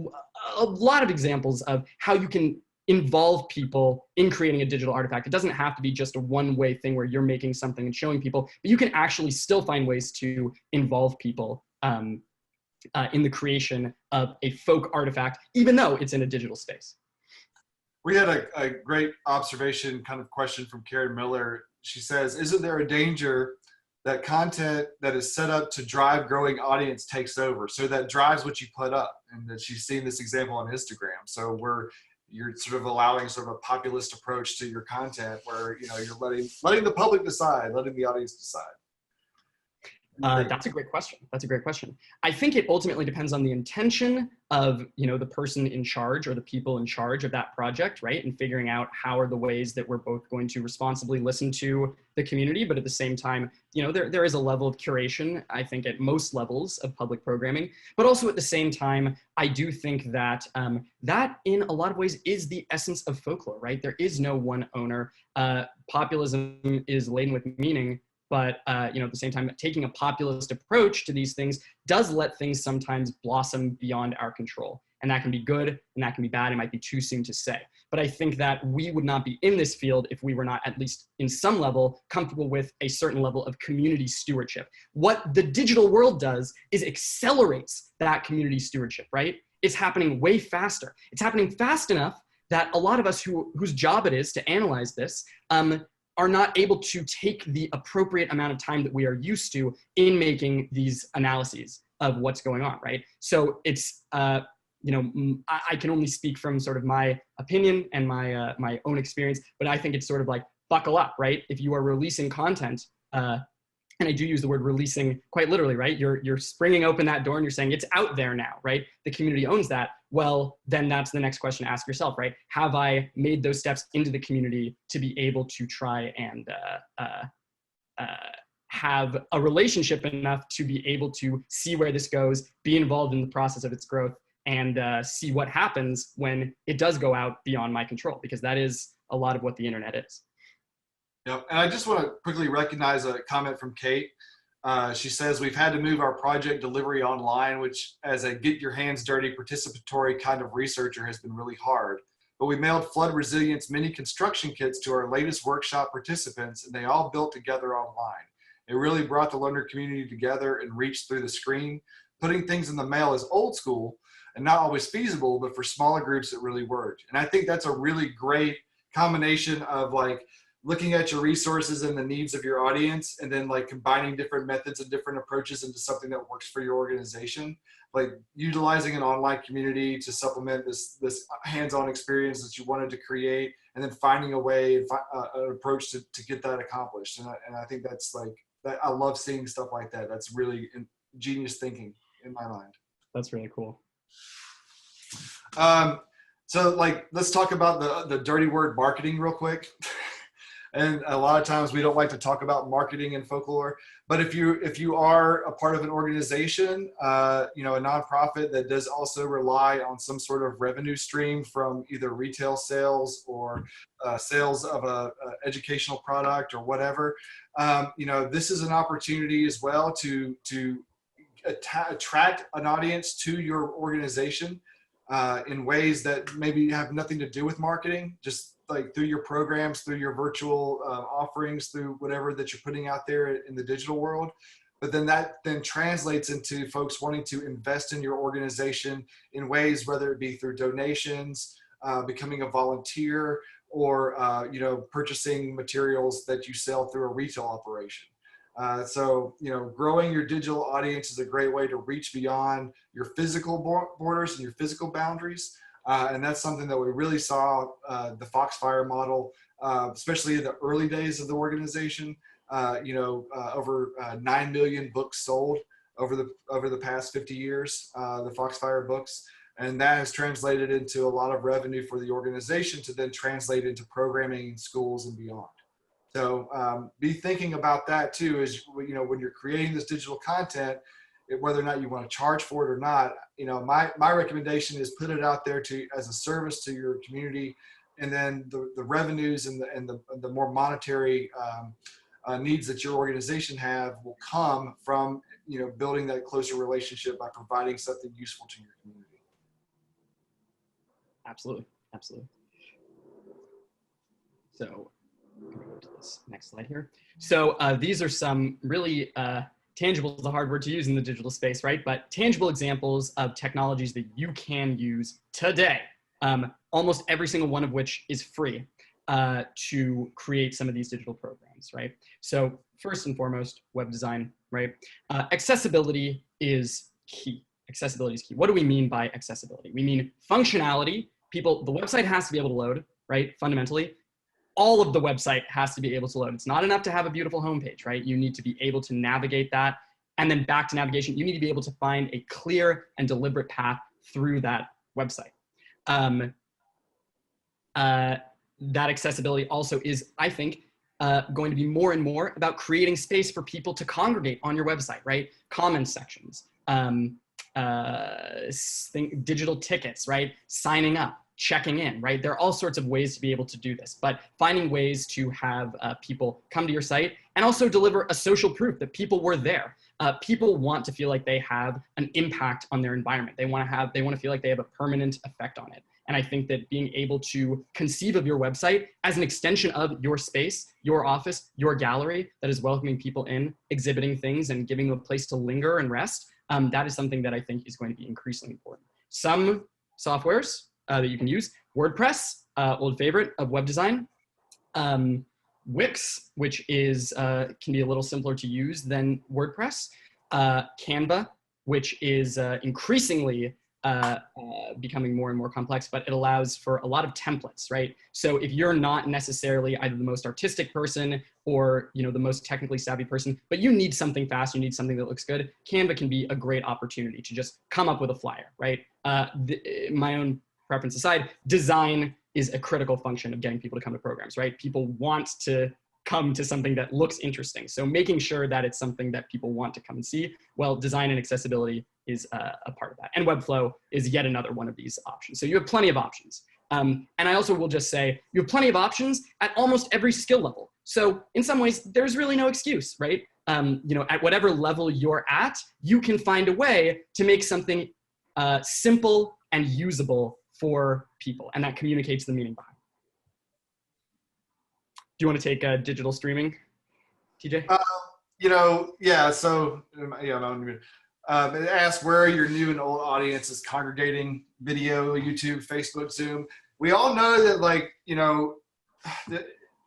a lot of examples of how you can involve people in creating a digital artifact. It doesn't have to be just a one-way thing where you're making something and showing people, but you can actually still find ways to involve people in the creation of a folk artifact, even though it's in a digital space. We had a great observation kind of question from Karen Miller. She says, isn't there a danger that content that is set up to drive growing audience takes over? So that drives what you put up, and that she's seen this example on Instagram. So you're sort of allowing sort of a populist approach to your content where, you're letting the public decide, letting the audience decide. That's a great question. That's a great question. I think it ultimately depends on the intention of, the person in charge or the people in charge of that project, right? And figuring out how are the ways that we're both going to responsibly listen to the community, but at the same time, there is a level of curation, I think, at most levels of public programming. But also at the same time, I do think that that in a lot of ways is the essence of folklore, right? There is no one owner. Populism is laden with meaning. But at the same time, taking a populist approach to these things does let things sometimes blossom beyond our control. And that can be good and that can be bad. It might be too soon to say. But I think that we would not be in this field if we were not, at least in some level, comfortable with a certain level of community stewardship. What the digital world does is accelerates that community stewardship, right? It's happening way faster. It's happening fast enough that a lot of us whose job it is to analyze this, are not able to take the appropriate amount of time that we are used to in making these analyses of what's going on, right? So it's, I can only speak from sort of my opinion and my own experience, but I think it's sort of like buckle up, right? If you are releasing content, and I do use the word releasing quite literally, right? You're springing open that door and you're saying it's out there now, right? The community owns that. Well, then that's the next question to ask yourself, right? Have I made those steps into the community to be able to try and have a relationship enough to be able to see where this goes, be involved in the process of its growth, and see what happens when it does go out beyond my control, because that is a lot of what the internet is. Yeah, and I just want to quickly recognize a comment from Kate. She says, we've had to move our project delivery online, which as a get your hands dirty participatory kind of researcher has been really hard. But we mailed flood resilience mini construction kits to our latest workshop participants, and they all built together online. It really brought the learner community together and reached through the screen. Putting things in the mail is old school and not always feasible, but for smaller groups, it really worked. And I think that's a really great combination of like looking at your resources and the needs of your audience, and then like combining different methods and different approaches into something that works for your organization. Like utilizing an online community to supplement this hands-on experience that you wanted to create, and then finding a way, an approach to get that accomplished. And I think that's like, that I love seeing stuff like that. That's really genius thinking in my mind. That's really cool. So like, let's talk about the dirty word marketing real quick. And a lot of times we don't like to talk about marketing in folklore, but if you are a part of an organization, a nonprofit that does also rely on some sort of revenue stream from either retail sales or sales of a educational product or whatever, this is an opportunity as well to attract an audience to your organization in ways that maybe have nothing to do with marketing, just like through your programs, through your virtual offerings, through whatever that you're putting out there in the digital world. But then that then translates into folks wanting to invest in your organization in ways, whether it be through donations, becoming a volunteer, or purchasing materials that you sell through a retail operation. So growing your digital audience is a great way to reach beyond your physical borders and your physical boundaries. And that's something that we really saw the Foxfire model, especially in the early days of the organization. Over 9 million books sold over the past 50 years, the Foxfire books. And that has translated into a lot of revenue for the organization to then translate into programming in schools and beyond. So be thinking about that too, is, when you're creating this digital content, whether or not you want to charge for it or not, my recommendation is put it out there as a service to your community, and then the revenues and the more monetary needs that your organization have will come from building that closer relationship by providing something useful to your community. Absolutely. So I'm going to go to this next slide here. So these are some really tangible is a hard word to use in the digital space, right? But tangible examples of technologies that you can use today, almost every single one of which is free to create some of these digital programs, right? So first and foremost, web design, right? Accessibility is key. Accessibility is key. What do we mean by accessibility? We mean functionality. The website has to be able to load, right? Fundamentally, all of the website has to be able to load. It's not enough to have a beautiful homepage, right? You need to be able to navigate that. And then back to navigation, you need to be able to find a clear and deliberate path through that website. That accessibility also is, I think, going to be more and more about creating space for people to congregate on your website, right? Comment sections, digital tickets, right? Signing up, checking in, right? There are all sorts of ways to be able to do this, but finding ways to have people come to your site and also deliver a social proof that people were there. People want to feel like they have an impact on their environment. They want to feel like they have a permanent effect on it. And I think that being able to conceive of your website as an extension of your space, your office, your gallery that is welcoming people in, exhibiting things and giving them a place to linger and rest, that is something that I think is going to be increasingly important. Some softwares that you can use, WordPress, old favorite of web design, Wix, which is can be a little simpler to use than WordPress, Canva, which is increasingly becoming more and more complex, but it allows for a lot of templates, right? So if you're not necessarily either the most artistic person or the most technically savvy person, but you need something fast, you need something that looks good, Canva can be a great opportunity to just come up with a flyer, right? My own preference aside, design is a critical function of getting people to come to programs, right? People want to come to something that looks interesting. So making sure that it's something that people want to come and see, well, design and accessibility is a part of that. And Webflow is yet another one of these options. So you have plenty of options. And I also will just say, you have plenty of options at almost every skill level. So in some ways, there's really no excuse, right? you know, at whatever level you're at, you can find a way to make something simple and usable for people, and that communicates the meaning behind it. Do you want to take digital streaming, TJ? You know, yeah. So, yeah, it asks where your new and old audiences congregating: video, YouTube, Facebook, Zoom. We all know that, like, you know,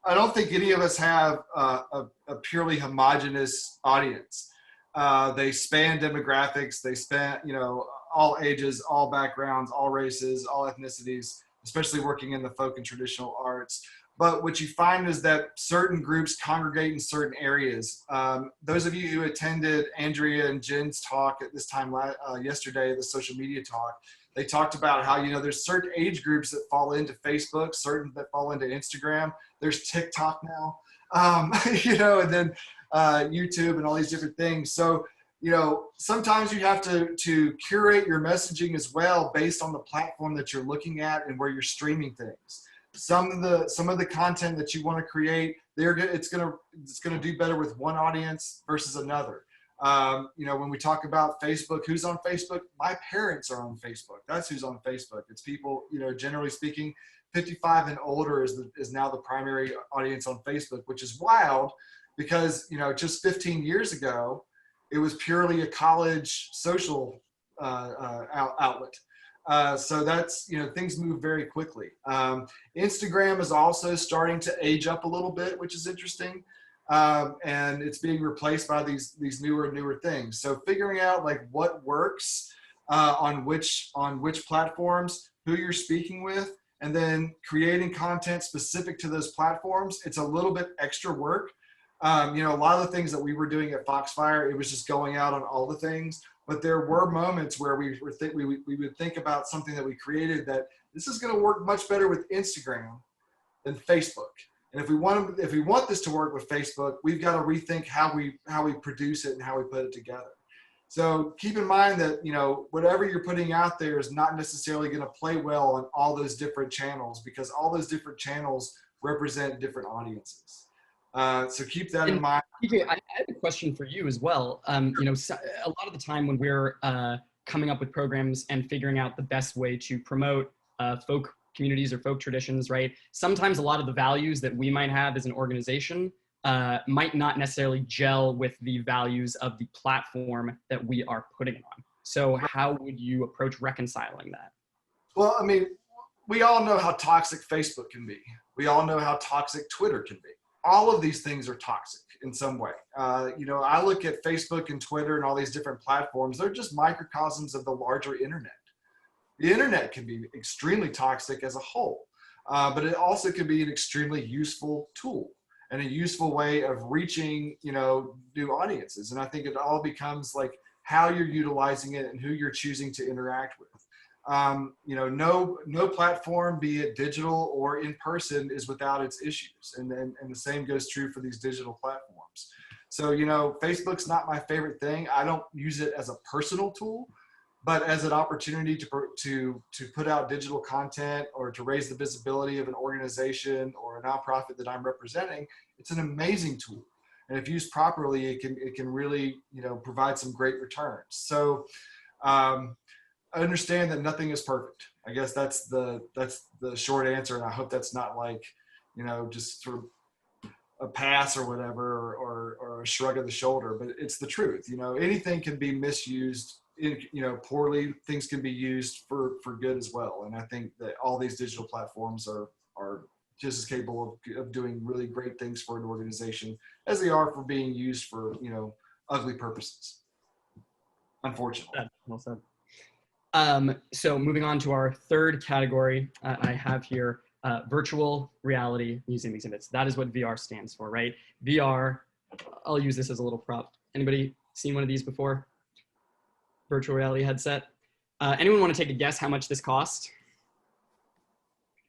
I don't think any of us have a purely homogenous audience. They span demographics. They span, you know, all ages, all backgrounds, all races, all ethnicities, especially working in the folk and traditional arts. But what you find is that certain groups congregate in certain areas. Those of you who attended Andrea and Jen's talk at this time yesterday, the social media talk, they talked about how, you know, there's certain age groups that fall into Facebook, certain that fall into Instagram. There's TikTok now, you know, and then YouTube and all these different things. So, you know, sometimes you have to curate your messaging as well based on the platform that you're looking at and where you're streaming things. Some of the content that you want to create, it's gonna do better with one audience versus another. You know, when we talk about Facebook, who's on Facebook? My parents are on Facebook. That's who's on Facebook. It's people, you know, generally speaking, 55 and older is now the primary audience on Facebook, which is wild because, you know, just 15 years ago, it was purely a college social outlet. So that's, you know, things move very quickly. Instagram is also starting to age up a little bit, which is interesting. And it's being replaced by these newer things. So figuring out like what works on which platforms, who you're speaking with, and then creating content specific to those platforms, it's a little bit extra work. You know, a lot of the things that we were doing at Foxfire, it was just going out on all the things. But there were moments where we would think about something that we created that this is going to work much better with Instagram than Facebook. And if we want this to work with Facebook, we've got to rethink how we produce it and how we put it together. So keep in mind that, you know, whatever you're putting out there is not necessarily going to play well on all those different channels because all those different channels represent different audiences. So keep that in mind. TJ, I have a question for you as well. You know, a lot of the time when we're coming up with programs and figuring out the best way to promote folk communities or folk traditions, right? Sometimes a lot of the values that we might have as an organization might not necessarily gel with the values of the platform that we are putting it on. So how would you approach reconciling that? Well, I mean, we all know how toxic Facebook can be. We all know how toxic Twitter can be. All of these things are toxic in some way. You know, I look at Facebook and Twitter and all these different platforms. They're just microcosms of the larger internet. The internet can be extremely toxic as a whole, but it also can be an extremely useful tool and a useful way of reaching, you know, new audiences. And I think it all becomes like how you're utilizing it and who you're choosing to interact with. You know, no platform, be it digital or in person, is without its issues. And the same goes true for these digital platforms. So, you know, Facebook's not my favorite thing. I don't use it as a personal tool, but as an opportunity to put out digital content or to raise the visibility of an organization or a nonprofit that I'm representing, it's an amazing tool. And if used properly, it can really, you know, provide some great returns. So, I understand that nothing is perfect. I guess that's the short answer, and I hope that's not like, you know, just sort of a pass or whatever, or a shrug of the shoulder. But it's the truth. You know, anything can be misused, you know, poorly. Things can be used for good as well. And I think that all these digital platforms are just as capable of doing really great things for an organization as they are for being used for, you know, ugly purposes. Unfortunately. Well said. So moving on to our third category, I have here virtual reality museum exhibits. That is what VR stands for, right? VR, I'll use this as a little prop. Anybody seen one of these before? Virtual reality headset. Anyone want to take a guess how much this cost?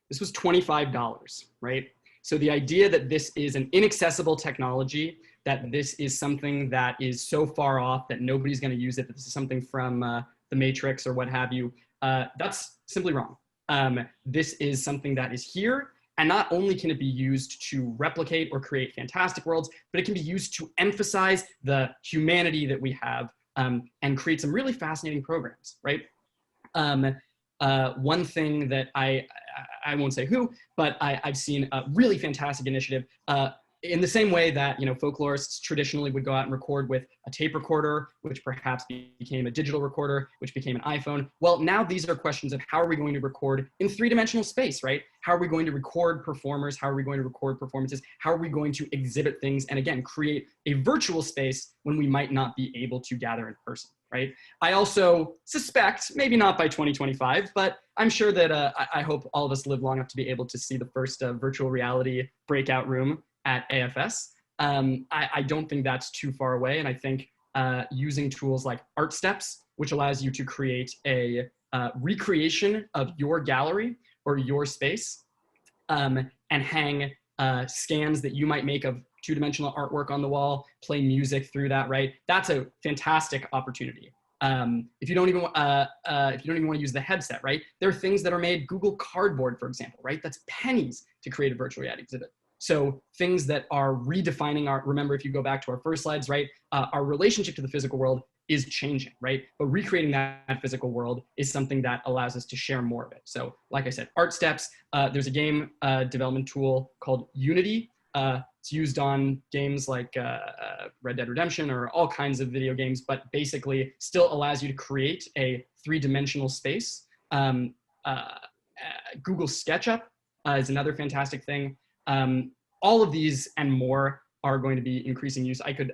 This was $25, right? So the idea that this is an inaccessible technology, that this is something that is so far off that nobody's going to use it, that this is something from the Matrix or what have you, that's simply wrong. This is something that is here And not only can it be used to replicate or create fantastic worlds, but it can be used to emphasize the humanity that we have and create some really fascinating programs, right? One thing that I won't say who, but I've seen a really fantastic initiative in the same way that, you know, folklorists traditionally would go out and record with a tape recorder, which perhaps became a digital recorder, which became an iPhone. Well, now these are questions of how are we going to record in three-dimensional space, right? How are we going to record performers? How are we going to record performances? How are we going to exhibit things? And again, create a virtual space when we might not be able to gather in person, right? I also suspect, maybe not by 2025, but I'm sure that I hope all of us live long enough to be able to see the first virtual reality breakout room at AFS. I don't think that's too far away. And I think using tools like Art Steps, which allows you to create a recreation of your gallery or your space and hang scans that you might make of two-dimensional artwork on the wall, play music through that, right? That's a fantastic opportunity. If you don't even want to use the headset, right? There are things that are made, Google Cardboard, for example, right? That's pennies to create a virtual reality exhibit. So things that are redefining our, remember, if you go back to our first slides, right? Our relationship to the physical world is changing, right? But recreating that physical world is something that allows us to share more of it. So like I said, Art Steps, there's a game development tool called Unity. It's used on games like Red Dead Redemption or all kinds of video games, but basically still allows you to create a three-dimensional space. Google SketchUp is another fantastic thing. All of these and more are going to be increasing use. I can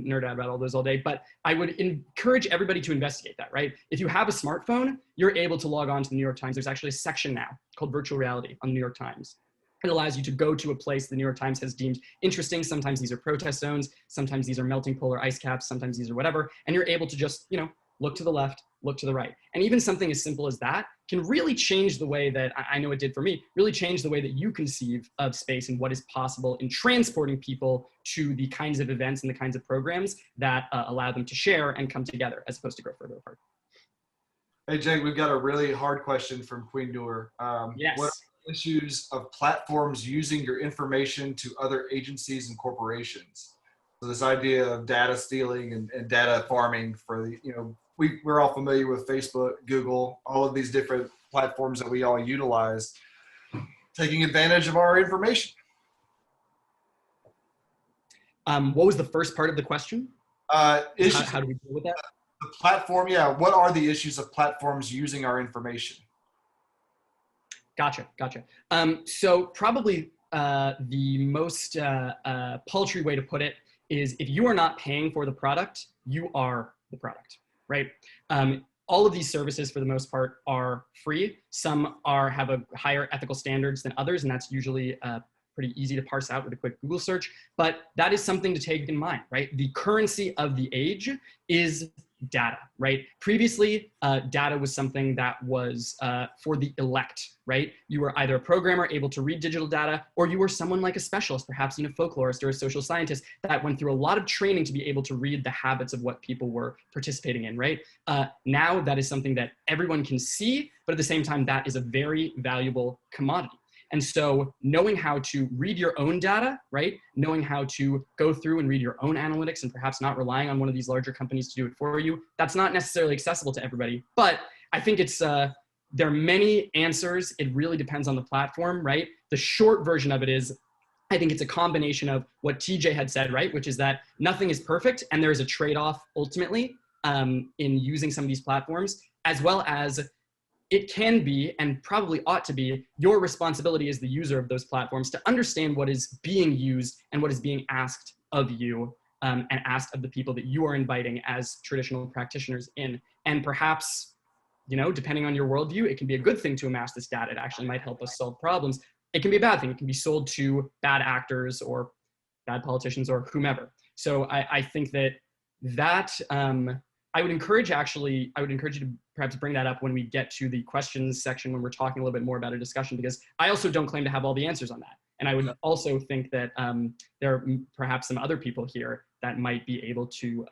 nerd out about all those all day, but I would encourage everybody to investigate that, right? If you have a smartphone, you're able to log on to the New York Times. There's actually a section now called Virtual Reality on the New York Times. It allows you to go to a place the New York Times has deemed interesting. Sometimes these are protest zones. Sometimes these are melting polar ice caps. Sometimes these are whatever. And you're able to just, you know, look to the left, look to the right. And even something as simple as that can really change the way that, I know it did for me, really change the way that you conceive of space and what is possible in transporting people to the kinds of events and the kinds of programs that allow them to share and come together as opposed to grow further apart. Hey, Jake, we've got a really hard question from Queen Doer. Yes. What are the issues of platforms using your information to other agencies and corporations? So this idea of data stealing and data farming for the, you know, we're all familiar with Facebook, Google, all of these different platforms that we all utilize, taking advantage of our information. What was the first part of the question? How do we deal with that? The platform, yeah. What are the issues of platforms using our information? Gotcha. So probably the most paltry way to put it is if you are not paying for the product, you are the product, right? All of these services, for the most part, are free. Some have a higher ethical standards than others, and that's usually pretty easy to parse out with a quick Google search. But that is something to take in mind, right? The currency of the age is data, right? Previously, data was something that was for the elect, right? You were either a programmer able to read digital data, or you were someone like a specialist, perhaps even a folklorist or a social scientist that went through a lot of training to be able to read the habits of what people were participating in, right? Now that is something that everyone can see, but at the same time, that is a very valuable commodity. And so knowing how to read your own data, right? Knowing how to go through and read your own analytics and perhaps not relying on one of these larger companies to do it for you, that's not necessarily accessible to everybody. But I think it's, there are many answers. It really depends on the platform, right? The short version of it is, I think it's a combination of what TJ had said, right? Which is that nothing is perfect and there is a trade-off ultimately in using some of these platforms, as well as it can be, and probably ought to be, your responsibility as the user of those platforms to understand what is being used and what is being asked of you and asked of the people that you are inviting as traditional practitioners in. And perhaps, you know, depending on your worldview, it can be a good thing to amass this data. It actually might help us solve problems. It can be a bad thing. It can be sold to bad actors or bad politicians or whomever. So I think that I would encourage you to perhaps bring that up when we get to the questions section when we're talking a little bit more about a discussion, because I also don't claim to have all the answers on that. And I would also think that there are perhaps some other people here that might be able to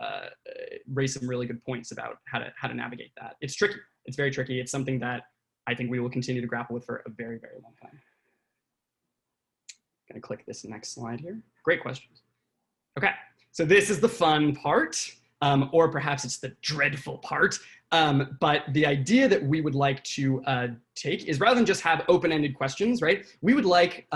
raise some really good points about how to navigate that. It's tricky. It's very tricky. It's something that I think we will continue to grapple with for a very, very long time. Gonna click this next slide here. Great questions. Okay, so this is the fun part, or perhaps it's the dreadful part. But the idea that we would like to take is rather than just have open-ended questions, right? We would like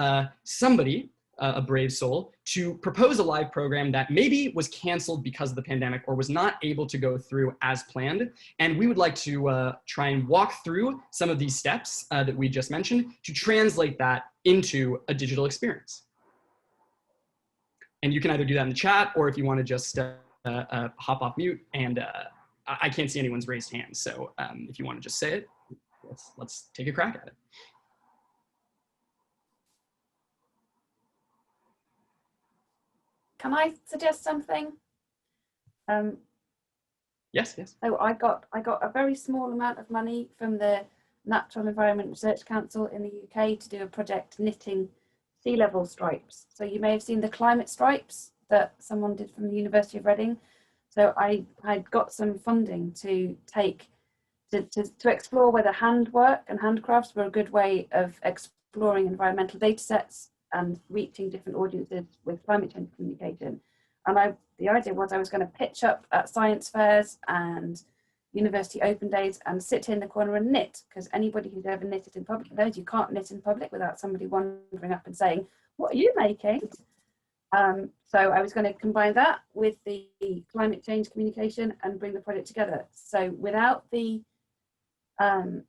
somebody, a brave soul, to propose a live program that maybe was canceled because of the pandemic or was not able to go through as planned. And we would like to try and walk through some of these steps that we just mentioned to translate that into a digital experience. And you can either do that in the chat, or if you want to just hop off mute, and I can't see anyone's raised hand. So if you want to just say it, let's take a crack at it. Can I suggest something? Yes, yes. So I got a very small amount of money from the Natural Environment Research Council in the UK to do a project knitting sea level stripes. So you may have seen the climate stripes that someone did from the University of Reading. So I got some funding to take to explore whether handwork and handcrafts were a good way of exploring environmental data sets and reaching different audiences with climate change communication. And the idea was I was going to pitch up at science fairs and university open days and sit in the corner and knit, because anybody who's ever knitted in public knows you can't knit in public without somebody wandering up and saying, "What are you making?" So I was going to combine that with the climate change communication and bring the project together. So without the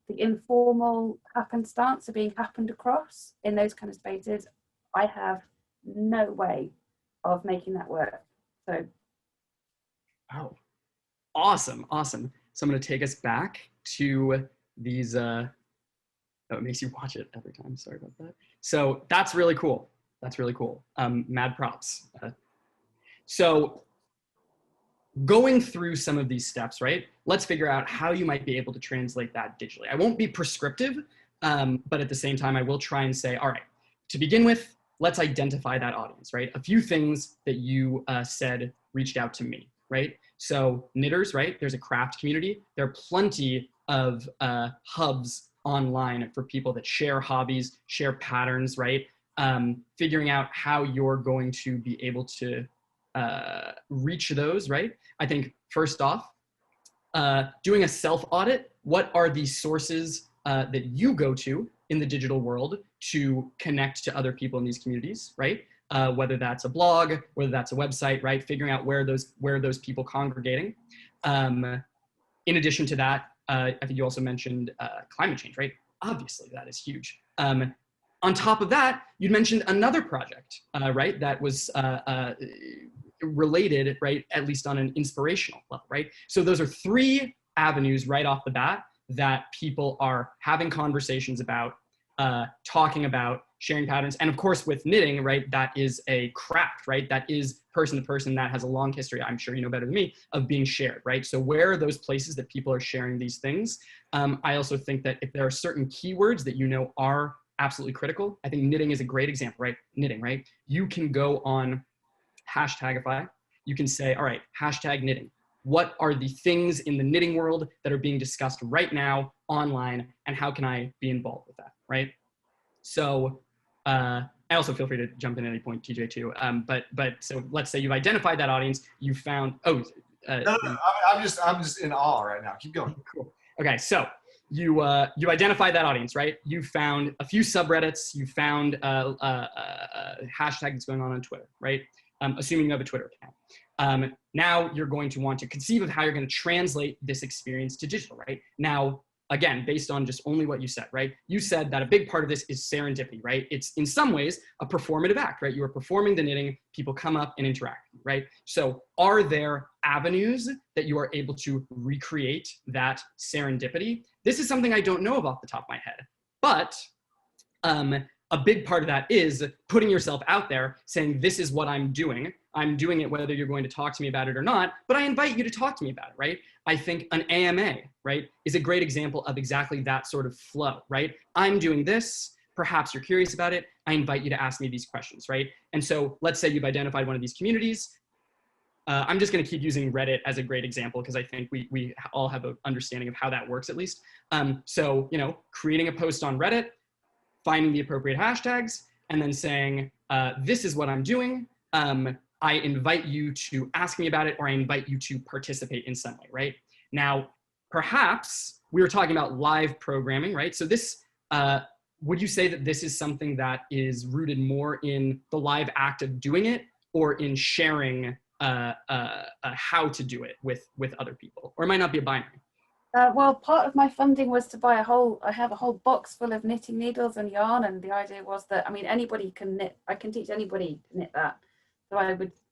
informal happenstance of being happened across in those kind of spaces, I have no way of making that work. So, oh, awesome, awesome. So I'm going to take us back to these. Oh, it makes you watch it every time. Sorry about that. So that's really cool. That's really cool. Mad props. So going through some of these steps, right? Let's figure out how you might be able to translate that digitally. I won't be prescriptive, but at the same time, I will try and say, all right, to begin with, let's identify that audience, right? A few things that you said reached out to me, right? So knitters, right? There's a craft community. There are plenty of hubs online for people that share hobbies, share patterns, right? Figuring out how you're going to be able to reach those, right? I think first off, doing a self-audit. What are the sources that you go to in the digital world to connect to other people in these communities, right? Whether that's a blog, whether that's a website, right? Figuring out where those people congregating. In addition to that, I think you also mentioned climate change, right? Obviously, that is huge. On top of that, you'd mentioned another project, right? That was related, right? At least on an inspirational level, right? So those are three avenues right off the bat that people are having conversations about, talking about, sharing patterns. And of course with knitting, right, that is a craft, right? That is person to person, that has a long history, I'm sure you know better than me, of being shared, right? So where are those places that people are sharing these things? I also think that if there are certain keywords that you know are absolutely critical, I think knitting is a great example, right? Knitting, right? You can go on Hashtagify, you can say, all right, hashtag knitting. What are the things in the knitting world that are being discussed right now online, and how can I be involved with that, right? So I also feel free to jump in at any point, TJ, too. But so let's say you've identified that audience, you found, no, I'm just in awe right now. Keep going. Cool. Okay, so you identify that audience, right? You found a few subreddits, you found a hashtag that's going on Twitter, right? Assuming you have a Twitter account. Now you're going to want to conceive of how you're going to translate this experience to digital, right? Now, again, based on just only what you said, right? You said that a big part of this is serendipity, right? It's in some ways a performative act, right? You are performing the knitting, people come up and interact, right? So are there avenues that you are able to recreate that serendipity? This is something I don't know of off the top of my head, but a big part of that is putting yourself out there, saying, this is what I'm doing. I'm doing it whether you're going to talk to me about it or not, but I invite you to talk to me about it, right? I think an AMA, right, is a great example of exactly that sort of flow, right? I'm doing this, perhaps you're curious about it, I invite you to ask me these questions, right? And so let's say you've identified one of these communities. I'm just gonna keep using Reddit as a great example because I think we all have an understanding of how that works at least. So, you know, creating a post on Reddit, finding the appropriate hashtags, and then saying, this is what I'm doing. I invite you to ask me about it, or I invite you to participate in some way, right? Now, perhaps we were talking about live programming, right? So this, would you say that this is something that is rooted more in the live act of doing it, or in sharing how to do it with other people? Or it might not be a binary. Well, part of my funding was to buy I have a whole box full of knitting needles and yarn, and the idea was that, I mean, anybody can knit. I can teach anybody to knit that. So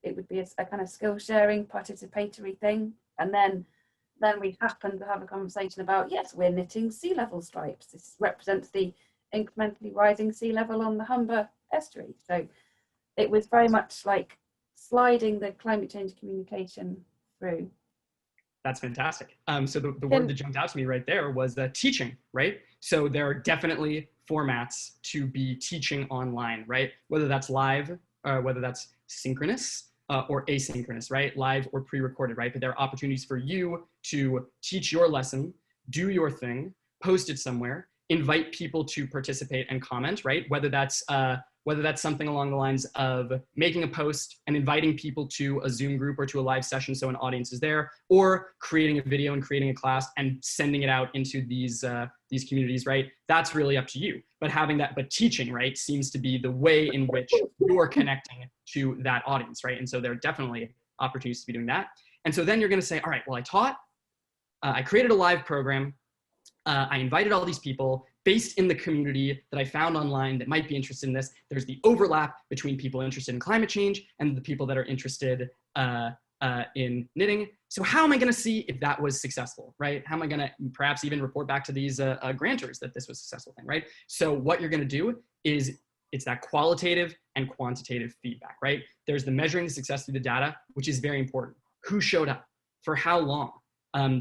it would be a kind of skill sharing, participatory thing. And then we happened to have a conversation about, yes, we're knitting sea level stripes. This represents the incrementally rising sea level on the Humber estuary. So it was very much like sliding the climate change communication through. That's fantastic. So the word that jumped out to me right there was teaching, right? So there are definitely formats to be teaching online, right? Whether that's live, whether that's synchronous or asynchronous, right? Live or pre-recorded, right? But there are opportunities for you to teach your lesson, do your thing, post it somewhere, invite people to participate and comment, right? Whether that's something along the lines of making a post and inviting people to a Zoom group or to a live session so an audience is there, or creating a video and creating a class and sending it out into these communities, right? That's really up to you. But teaching, right, seems to be the way in which you're connecting to that audience, right? And so there are definitely opportunities to be doing that. And so then you're gonna say, all right, well, I taught, I created a live program, I invited all these people based in the community that I found online that might be interested in this. There's the overlap between people interested in climate change and the people that are interested in knitting. So how am I gonna see if that was successful, right? How am I gonna perhaps even report back to these grantors that this was a successful thing, right? So what you're gonna do is it's that qualitative and quantitative feedback, right? There's the measuring the success through the data, which is very important. Who showed up? For how long?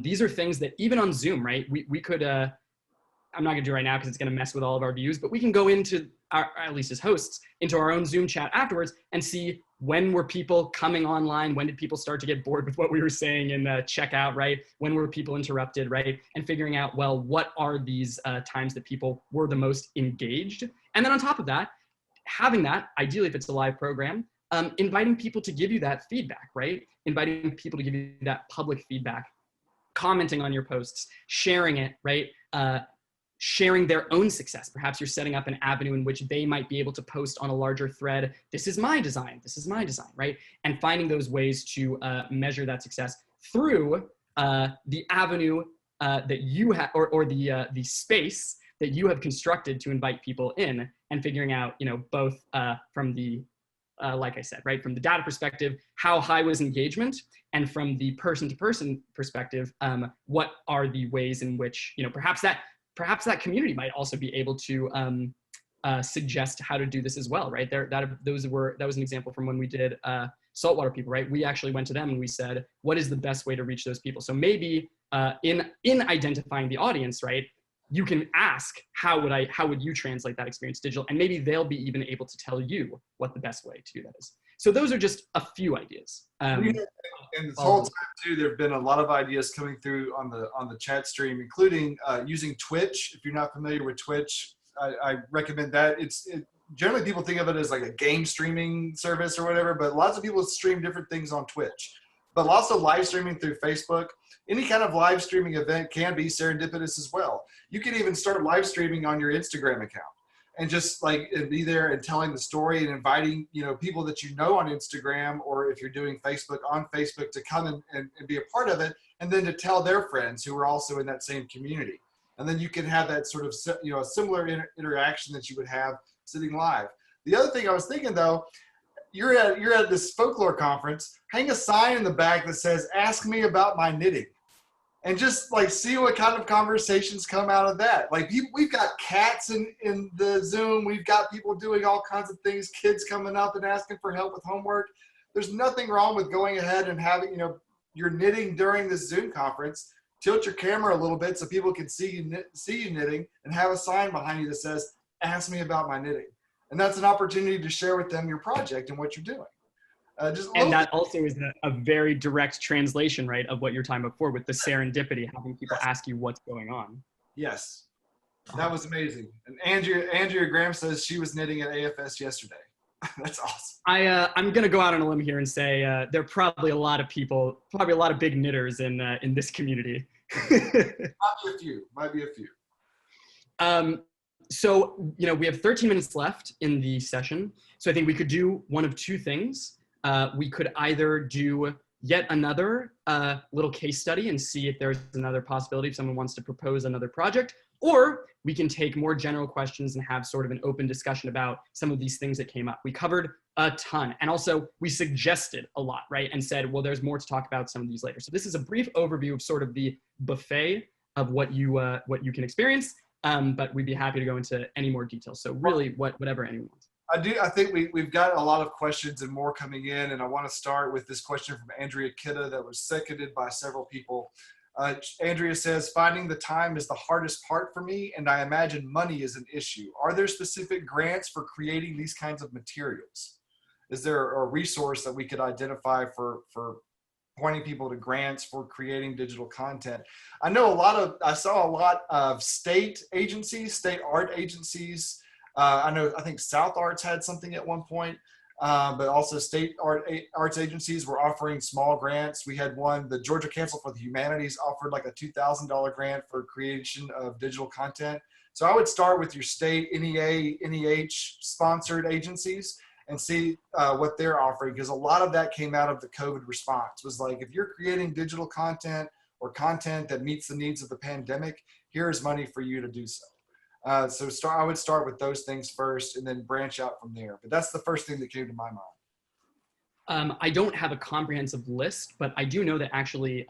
These are things that even on Zoom, right? We could, I'm not gonna do it right now because it's gonna mess with all of our views, but we can go into at least as hosts, into our own Zoom chat afterwards and see when were people coming online, when did people start to get bored with what we were saying in the checkout, right? When were people interrupted, right? And figuring out, well, what are these times that people were the most engaged? And then on top of that, having that, ideally if it's a live program, inviting people to give you that feedback, right? Inviting people to give you that public feedback, commenting on your posts, sharing it, right? Sharing their own success. Perhaps you're setting up an avenue in which they might be able to post on a larger thread, this is my design, right? And finding those ways to measure that success through the avenue that you have, or the space that you have constructed to invite people in, and figuring out, both from the, like I said, right, from the data perspective, how high was engagement, and from the person-to-person perspective, what are the ways in which, perhaps that community might also be able to suggest how to do this as well, right? That was an example from when we did Saltwater People, right? We actually went to them and we said, what is the best way to reach those people? So maybe in identifying the audience, right, you can ask, how would you translate that experience digital? And maybe they'll be even able to tell you what the best way to do that is. So those are just a few ideas. And this whole time too, there have been a lot of ideas coming through on the chat stream, including using Twitch. If you're not familiar with Twitch, I recommend that. Generally people think of it as like a game streaming service or whatever, but lots of people stream different things on Twitch. But also live streaming through Facebook. Any kind of live streaming event can be serendipitous as well. You can even start live streaming on your Instagram account and just be there and telling the story and inviting, people that you know on Instagram, or if you're doing Facebook, on Facebook, to come and be a part of it, and then to tell their friends who are also in that same community. And then you can have that sort of, a similar interaction that you would have sitting live. The other thing I was thinking though, you're at this folklore conference, hang a sign in the back that says, ask me about my knitting. And just see what kind of conversations come out of that. We've got cats in the Zoom. We've got people doing all kinds of things, kids coming up and asking for help with homework. There's nothing wrong with going ahead and having, you're knitting during this Zoom conference. Tilt your camera a little bit so people can see you knitting, and have a sign behind you that says, ask me about my knitting. And that's an opportunity to share with them your project and what you're doing. And that also is a very direct translation, right, of what you're talking about before with the serendipity, having people ask you what's going on. Yes. That was amazing. And Andrea Graham says she was knitting at AFS yesterday. That's awesome. I'm gonna go out on a limb here and say there are probably a lot of people, probably a lot of big knitters in this community. Might be a few. So, we have 13 minutes left in the session. So I think we could do one of two things. We could either do yet another little case study and see if there's another possibility if someone wants to propose another project, or we can take more general questions and have sort of an open discussion about some of these things that came up. We covered a ton, and also we suggested a lot, right? And said, well, there's more to talk about some of these later. So this is a brief overview of sort of the buffet of what you can experience, but we'd be happy to go into any more details. So really, whatever anyone wants. I think we've got a lot of questions and more coming in, and I want to start with this question from Andrea Kidda that was seconded by several people. Andrea says, finding the time is the hardest part for me, and I imagine money is an issue. Are there specific grants for creating these kinds of materials? Is there a resource that we could identify for pointing people to grants for creating digital content? I saw a lot of state agencies, state art agencies. I think South Arts had something at one point, but also state arts agencies were offering small grants. We had one, the Georgia Council for the Humanities offered like a $2,000 grant for creation of digital content. So I would start with your state NEA, NEH sponsored agencies and see what they're offering, because a lot of that came out of the COVID response. Was like, if you're creating digital content or content that meets the needs of the pandemic, here is money for you to do so. I would start with those things first and then branch out from there. But that's the first thing that came to my mind. I don't have a comprehensive list, but I do know that actually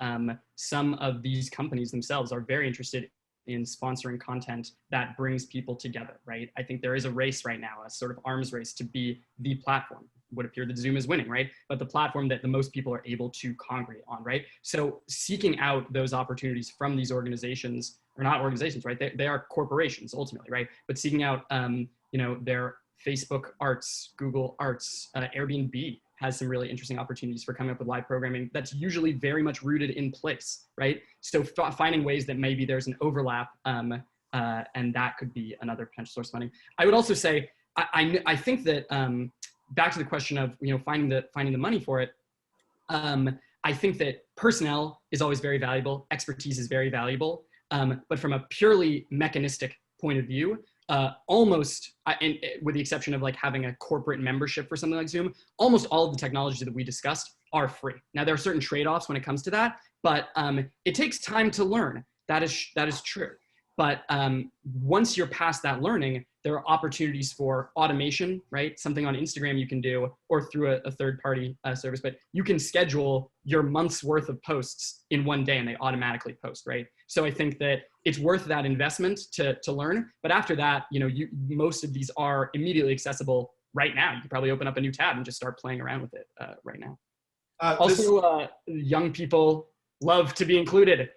some of these companies themselves are very interested in sponsoring content that brings people together, right? I think there is a race right now, a sort of arms race to be the platform. It would appear that Zoom is winning, right? But the platform that the most people are able to congregate on, right? So seeking out those opportunities from these organizations, or not organizations, right? They are corporations ultimately, right? But seeking out, their Facebook Arts, Google Arts, Airbnb has some really interesting opportunities for coming up with live programming that's usually very much rooted in place, right? So finding ways that maybe there's an overlap, and that could be another potential source of funding. I would also say, I think that back to the question of finding the money for it. I think that personnel is always very valuable. Expertise is very valuable. But from a purely mechanistic point of view, almost, with the exception of like having a corporate membership for something like Zoom, almost all of the technologies that we discussed are free. Now, there are certain trade-offs when it comes to that, but it takes time to learn. That is true. But once you're past that learning, there are opportunities for automation, right? Something on Instagram you can do, or through a third-party service, but you can schedule your month's worth of posts in one day and they automatically post, right? So I think that it's worth that investment to learn. But after that, most of these are immediately accessible right now. You can probably open up a new tab and just start playing around with it right now. Young people love to be included.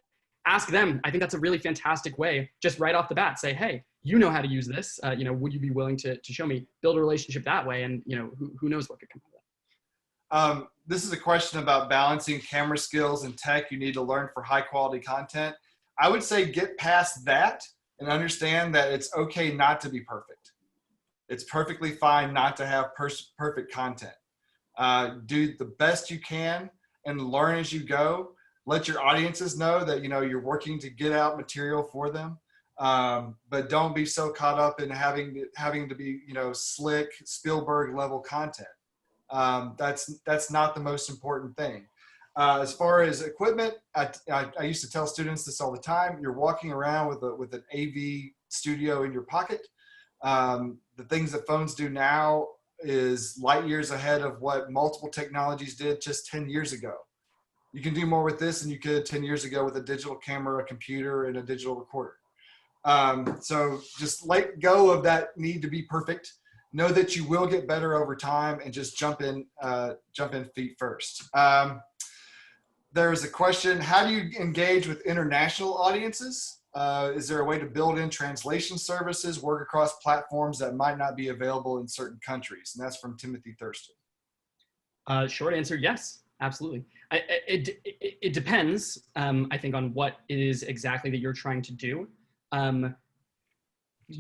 Ask them. I think that's a really fantastic way, just right off the bat, say, hey, you know how to use this. Would you be willing to show me? Build a relationship that way, and who knows what could come of that. This is a question about balancing camera skills and tech you need to learn for high quality content. I would say get past that and understand that it's okay not to be perfect. It's perfectly fine not to have perfect content. Do the best you can and learn as you go. Let your audiences know that you're working to get out material for them, but don't be so caught up in having to be slick Spielberg level content. That's not the most important thing. As far as equipment, I used to tell students this all the time. You're walking around with an AV studio in your pocket. The things that phones do now is light years ahead of what multiple technologies did just 10 years ago. You can do more with this than you could 10 years ago with a digital camera, a computer, and a digital recorder. So just let go of that need to be perfect. Know that you will get better over time, and just jump in feet first. There's a question: how do you engage with international audiences? Is there a way to build in translation services, work across platforms that might not be available in certain countries? And that's from Timothy Thurston. Short answer: yes. Absolutely. It depends, I think, on what it is exactly that you're trying to do.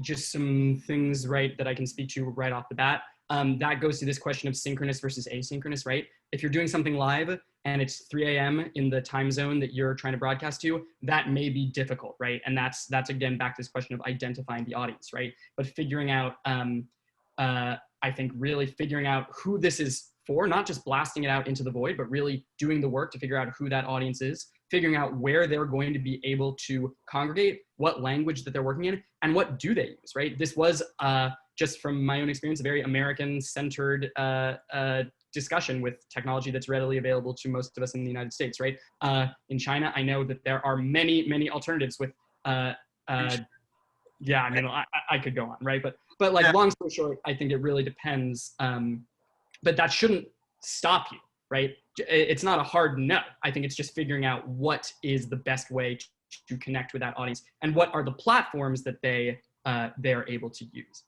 just some things, right, that I can speak to right off the bat. That goes to this question of synchronous versus asynchronous, right? If you're doing something live and it's 3 a.m. in the time zone that you're trying to broadcast to, that may be difficult, right? And that's again back to this question of identifying the audience, right? But figuring out, I think really figuring out who this is for, not just blasting it out into the void, but really doing the work to figure out who that audience is, figuring out where they're going to be able to congregate, what language that they're working in, and what do they use, right? This was, just from my own experience, a very American-centered discussion with technology that's readily available to most of us in the United States, right? In China, I know that there are many, many alternatives with, yeah, I mean, I could go on, right? But like, long story short, I think it really depends. But that shouldn't stop you, right? It's not a hard no. I think it's just figuring out what is the best way to connect with that audience and what are the platforms that they're able to use.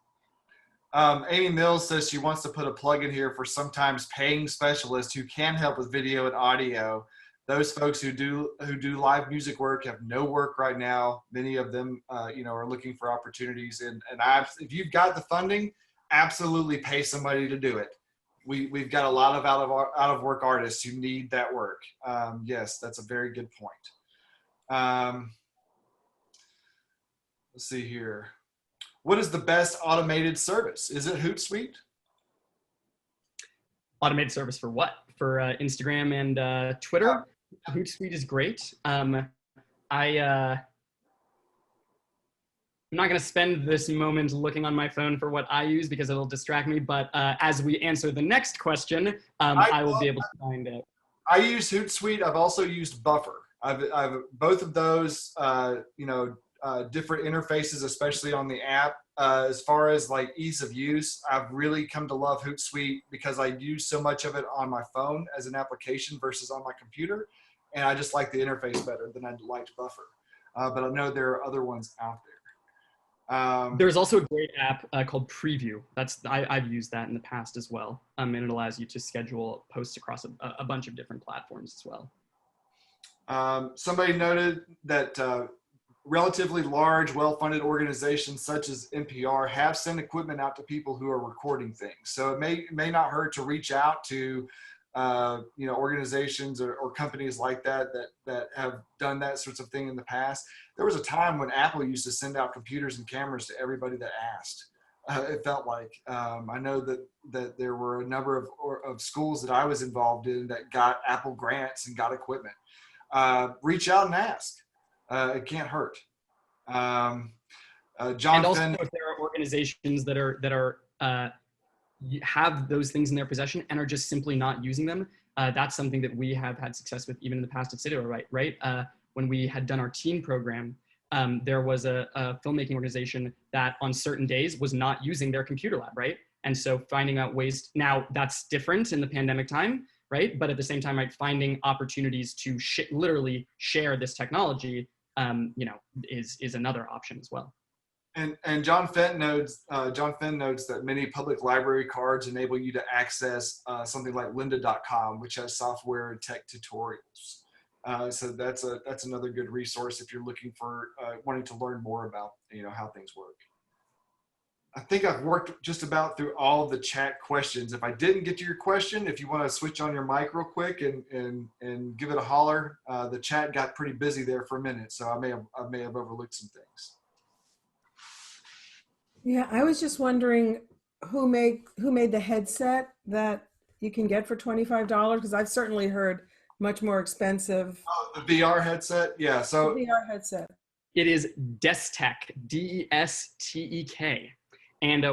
Amy Mills says she wants to put a plug in here for sometimes paying specialists who can help with video and audio. Those folks who do live music work have no work right now. Many of them, are looking for opportunities. And if you've got the funding, absolutely pay somebody to do it. We've got a lot of out of work artists who need that work. Yes, that's a very good point. Let's see here. What is the best automated service? Is it Hootsuite? Automated service for what? For Instagram and Twitter? Hootsuite is great. I'm not going to spend this moment looking on my phone for what I use because it'll distract me. But as we answer the next question, I will be able to find it. I use Hootsuite. I've also used Buffer. I've both of those, different interfaces, especially on the app. As far as like ease of use, I've really come to love Hootsuite because I use so much of it on my phone as an application versus on my computer. And I just like the interface better than I liked Buffer. But I know there are other ones out there. There's also a great app called Preview. I've used that in the past as well. And it allows you to schedule posts across a bunch of different platforms as well. Somebody noted that relatively large, well-funded organizations such as NPR have sent equipment out to people who are recording things. So it may not hurt to reach out to organizations or companies like that have done that sorts of thing in the past. There was a time when Apple used to send out computers and cameras to everybody that asked. It felt like I know that there were a number of schools that I was involved in that got Apple grants and got equipment. Reach out and ask. It can't hurt. And also, if there are organizations that are have those things in their possession and are just simply not using them, that's something that we have had success with even in the past at Citadel, right? When we had done our teen program, there was a filmmaking organization that on certain days was not using their computer lab, right? And so finding out ways, now that's different in the pandemic time, right? But at the same time, like finding opportunities to literally share this technology, is another option as well. And John Fenn notes that many public library cards enable you to access something like lynda.com, which has software and tech tutorials. So that's another good resource if you're looking for wanting to learn more about how things work. I think I've worked just about through all of the chat questions. If I didn't get to your question, if you want to switch on your mic real quick and give it a holler, the chat got pretty busy there for a minute, so I may have overlooked some things. Yeah, I was just wondering who made the headset that you can get for $25, because I've certainly heard much more expensive. Oh, the VR headset, yeah. So the VR headset. It is Destek, DESTEK. And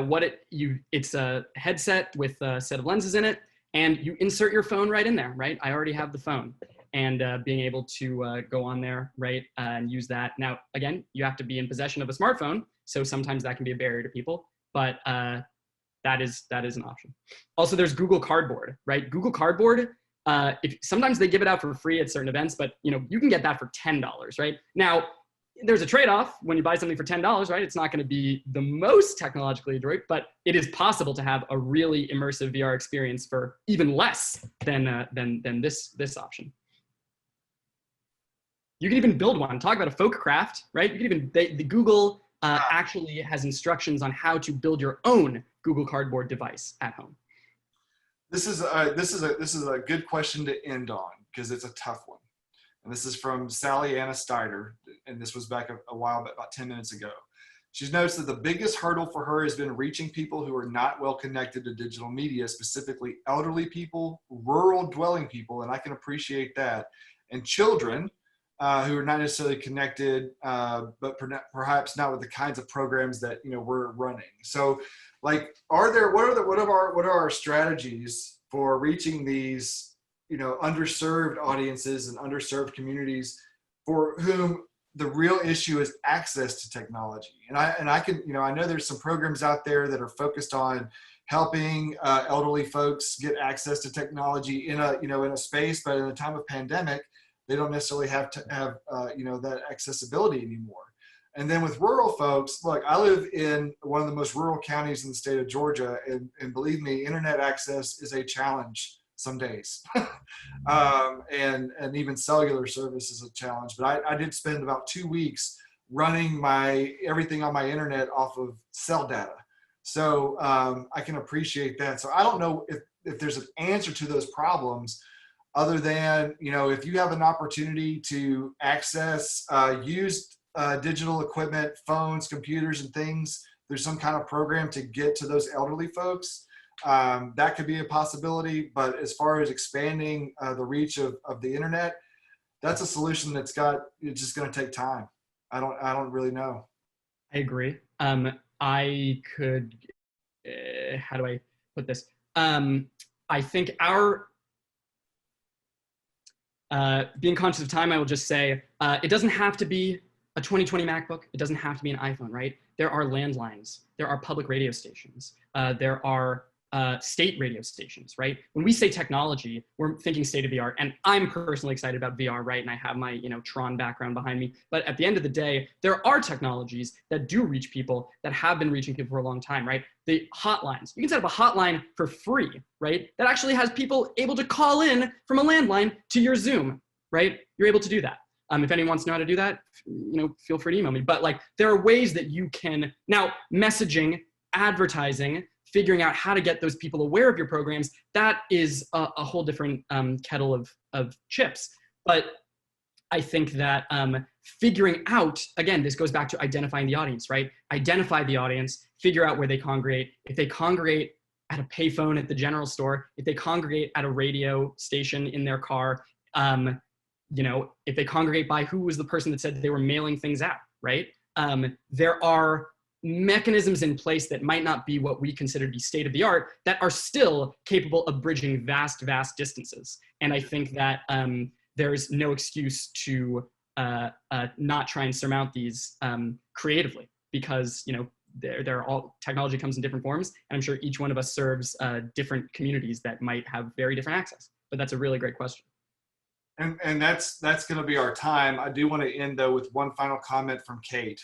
it's a headset with a set of lenses in it, and you insert your phone right in there, right? I already have the phone, and being able to go on there, right, and use that. Now, again, you have to be in possession of a smartphone, so sometimes that can be a barrier to people, but that is an option. Also, there's Google Cardboard, right? Google Cardboard, sometimes they give it out for free at certain events, but you can get that for $10, right? Now, there's a trade-off when you buy something for $10, right? It's not going to be the most technologically adroit, but it is possible to have a really immersive VR experience for even less than this option. You can even build one. Talk about a folk craft, right? You can even the Google actually has instructions on how to build your own Google Cardboard device at home? This is a good question to end on because it's a tough one. And this is from Sally Anna Steiner, and this was back a while, about 10 minutes ago. She notes that the biggest hurdle for her has been reaching people who are not well connected to digital media, specifically elderly people, rural dwelling people, and I can appreciate that, and children who are not necessarily connected, but perhaps not with the kinds of programs that we're running. So, like, what are our strategies for reaching these underserved audiences and underserved communities for whom the real issue is access to technology? And I can, I know there's some programs out there that are focused on helping elderly folks get access to technology in a space, but in a time of pandemic, they don't necessarily have to have, that accessibility anymore. And then with rural folks, look, I live in one of the most rural counties in the state of Georgia, and believe me, internet access is a challenge some days. And even cellular service is a challenge. But I did spend about 2 weeks running everything on my internet off of cell data. So I can appreciate that. So I don't know if there's an answer to those problems other than, if you have an opportunity to access used digital equipment, phones, computers, and things, there's some kind of program to get to those elderly folks. That could be a possibility, but as far as expanding the reach of the internet, that's a solution it's just going to take time. I don't really know. I agree. I could, how do I put this? I think being conscious of time, I will just say, it doesn't have to be a 2020 MacBook. It doesn't have to be an iPhone, right? There are landlines. There are public radio stations. There are state radio stations, right? When we say technology, we're thinking state of the art. And I'm personally excited about VR, right? And I have my, Tron background behind me. But at the end of the day, there are technologies that do reach people, that have been reaching people for a long time, right? The hotlines. You can set up a hotline for free, right? That actually has people able to call in from a landline to your Zoom, right? You're able to do that. If anyone wants to know how to do that, feel free to email me. But like, there are ways that you can, now messaging, advertising, figuring out how to get those people aware of your programs, that is a whole different kettle of chips. But I think that figuring out, again, this goes back to identifying the audience, right? Identify the audience, figure out where they congregate. If they congregate at a payphone at the general store, if they congregate at a radio station in their car, if they congregate by who was the person that said they were mailing things out, right? There are mechanisms in place that might not be what we consider to be state of the art that are still capable of bridging vast, vast distances. And I think that there's no excuse to not try and surmount these creatively, because they're all, technology comes in different forms, and I'm sure each one of us serves different communities that might have very different access. But that's a really great question. And that's going to be our time. I do want to end though with one final comment from Kate.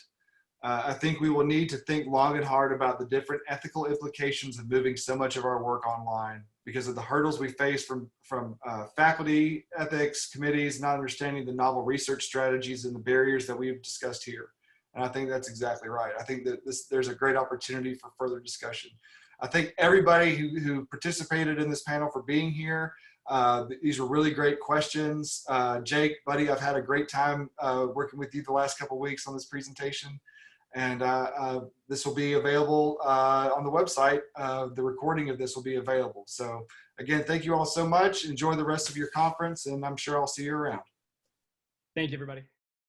I think we will need to think long and hard about the different ethical implications of moving so much of our work online because of the hurdles we face from faculty, ethics, committees, not understanding the novel research strategies and the barriers that we've discussed here. And I think that's exactly right. I think that there's a great opportunity for further discussion. I thank everybody who participated in this panel for being here. These were really great questions. Jake, buddy, I've had a great time working with you the last couple of weeks on this presentation. And this will be available on the website. The recording of this will be available. So again, thank you all so much. Enjoy the rest of your conference, and I'm sure I'll see you around. Thank you, everybody.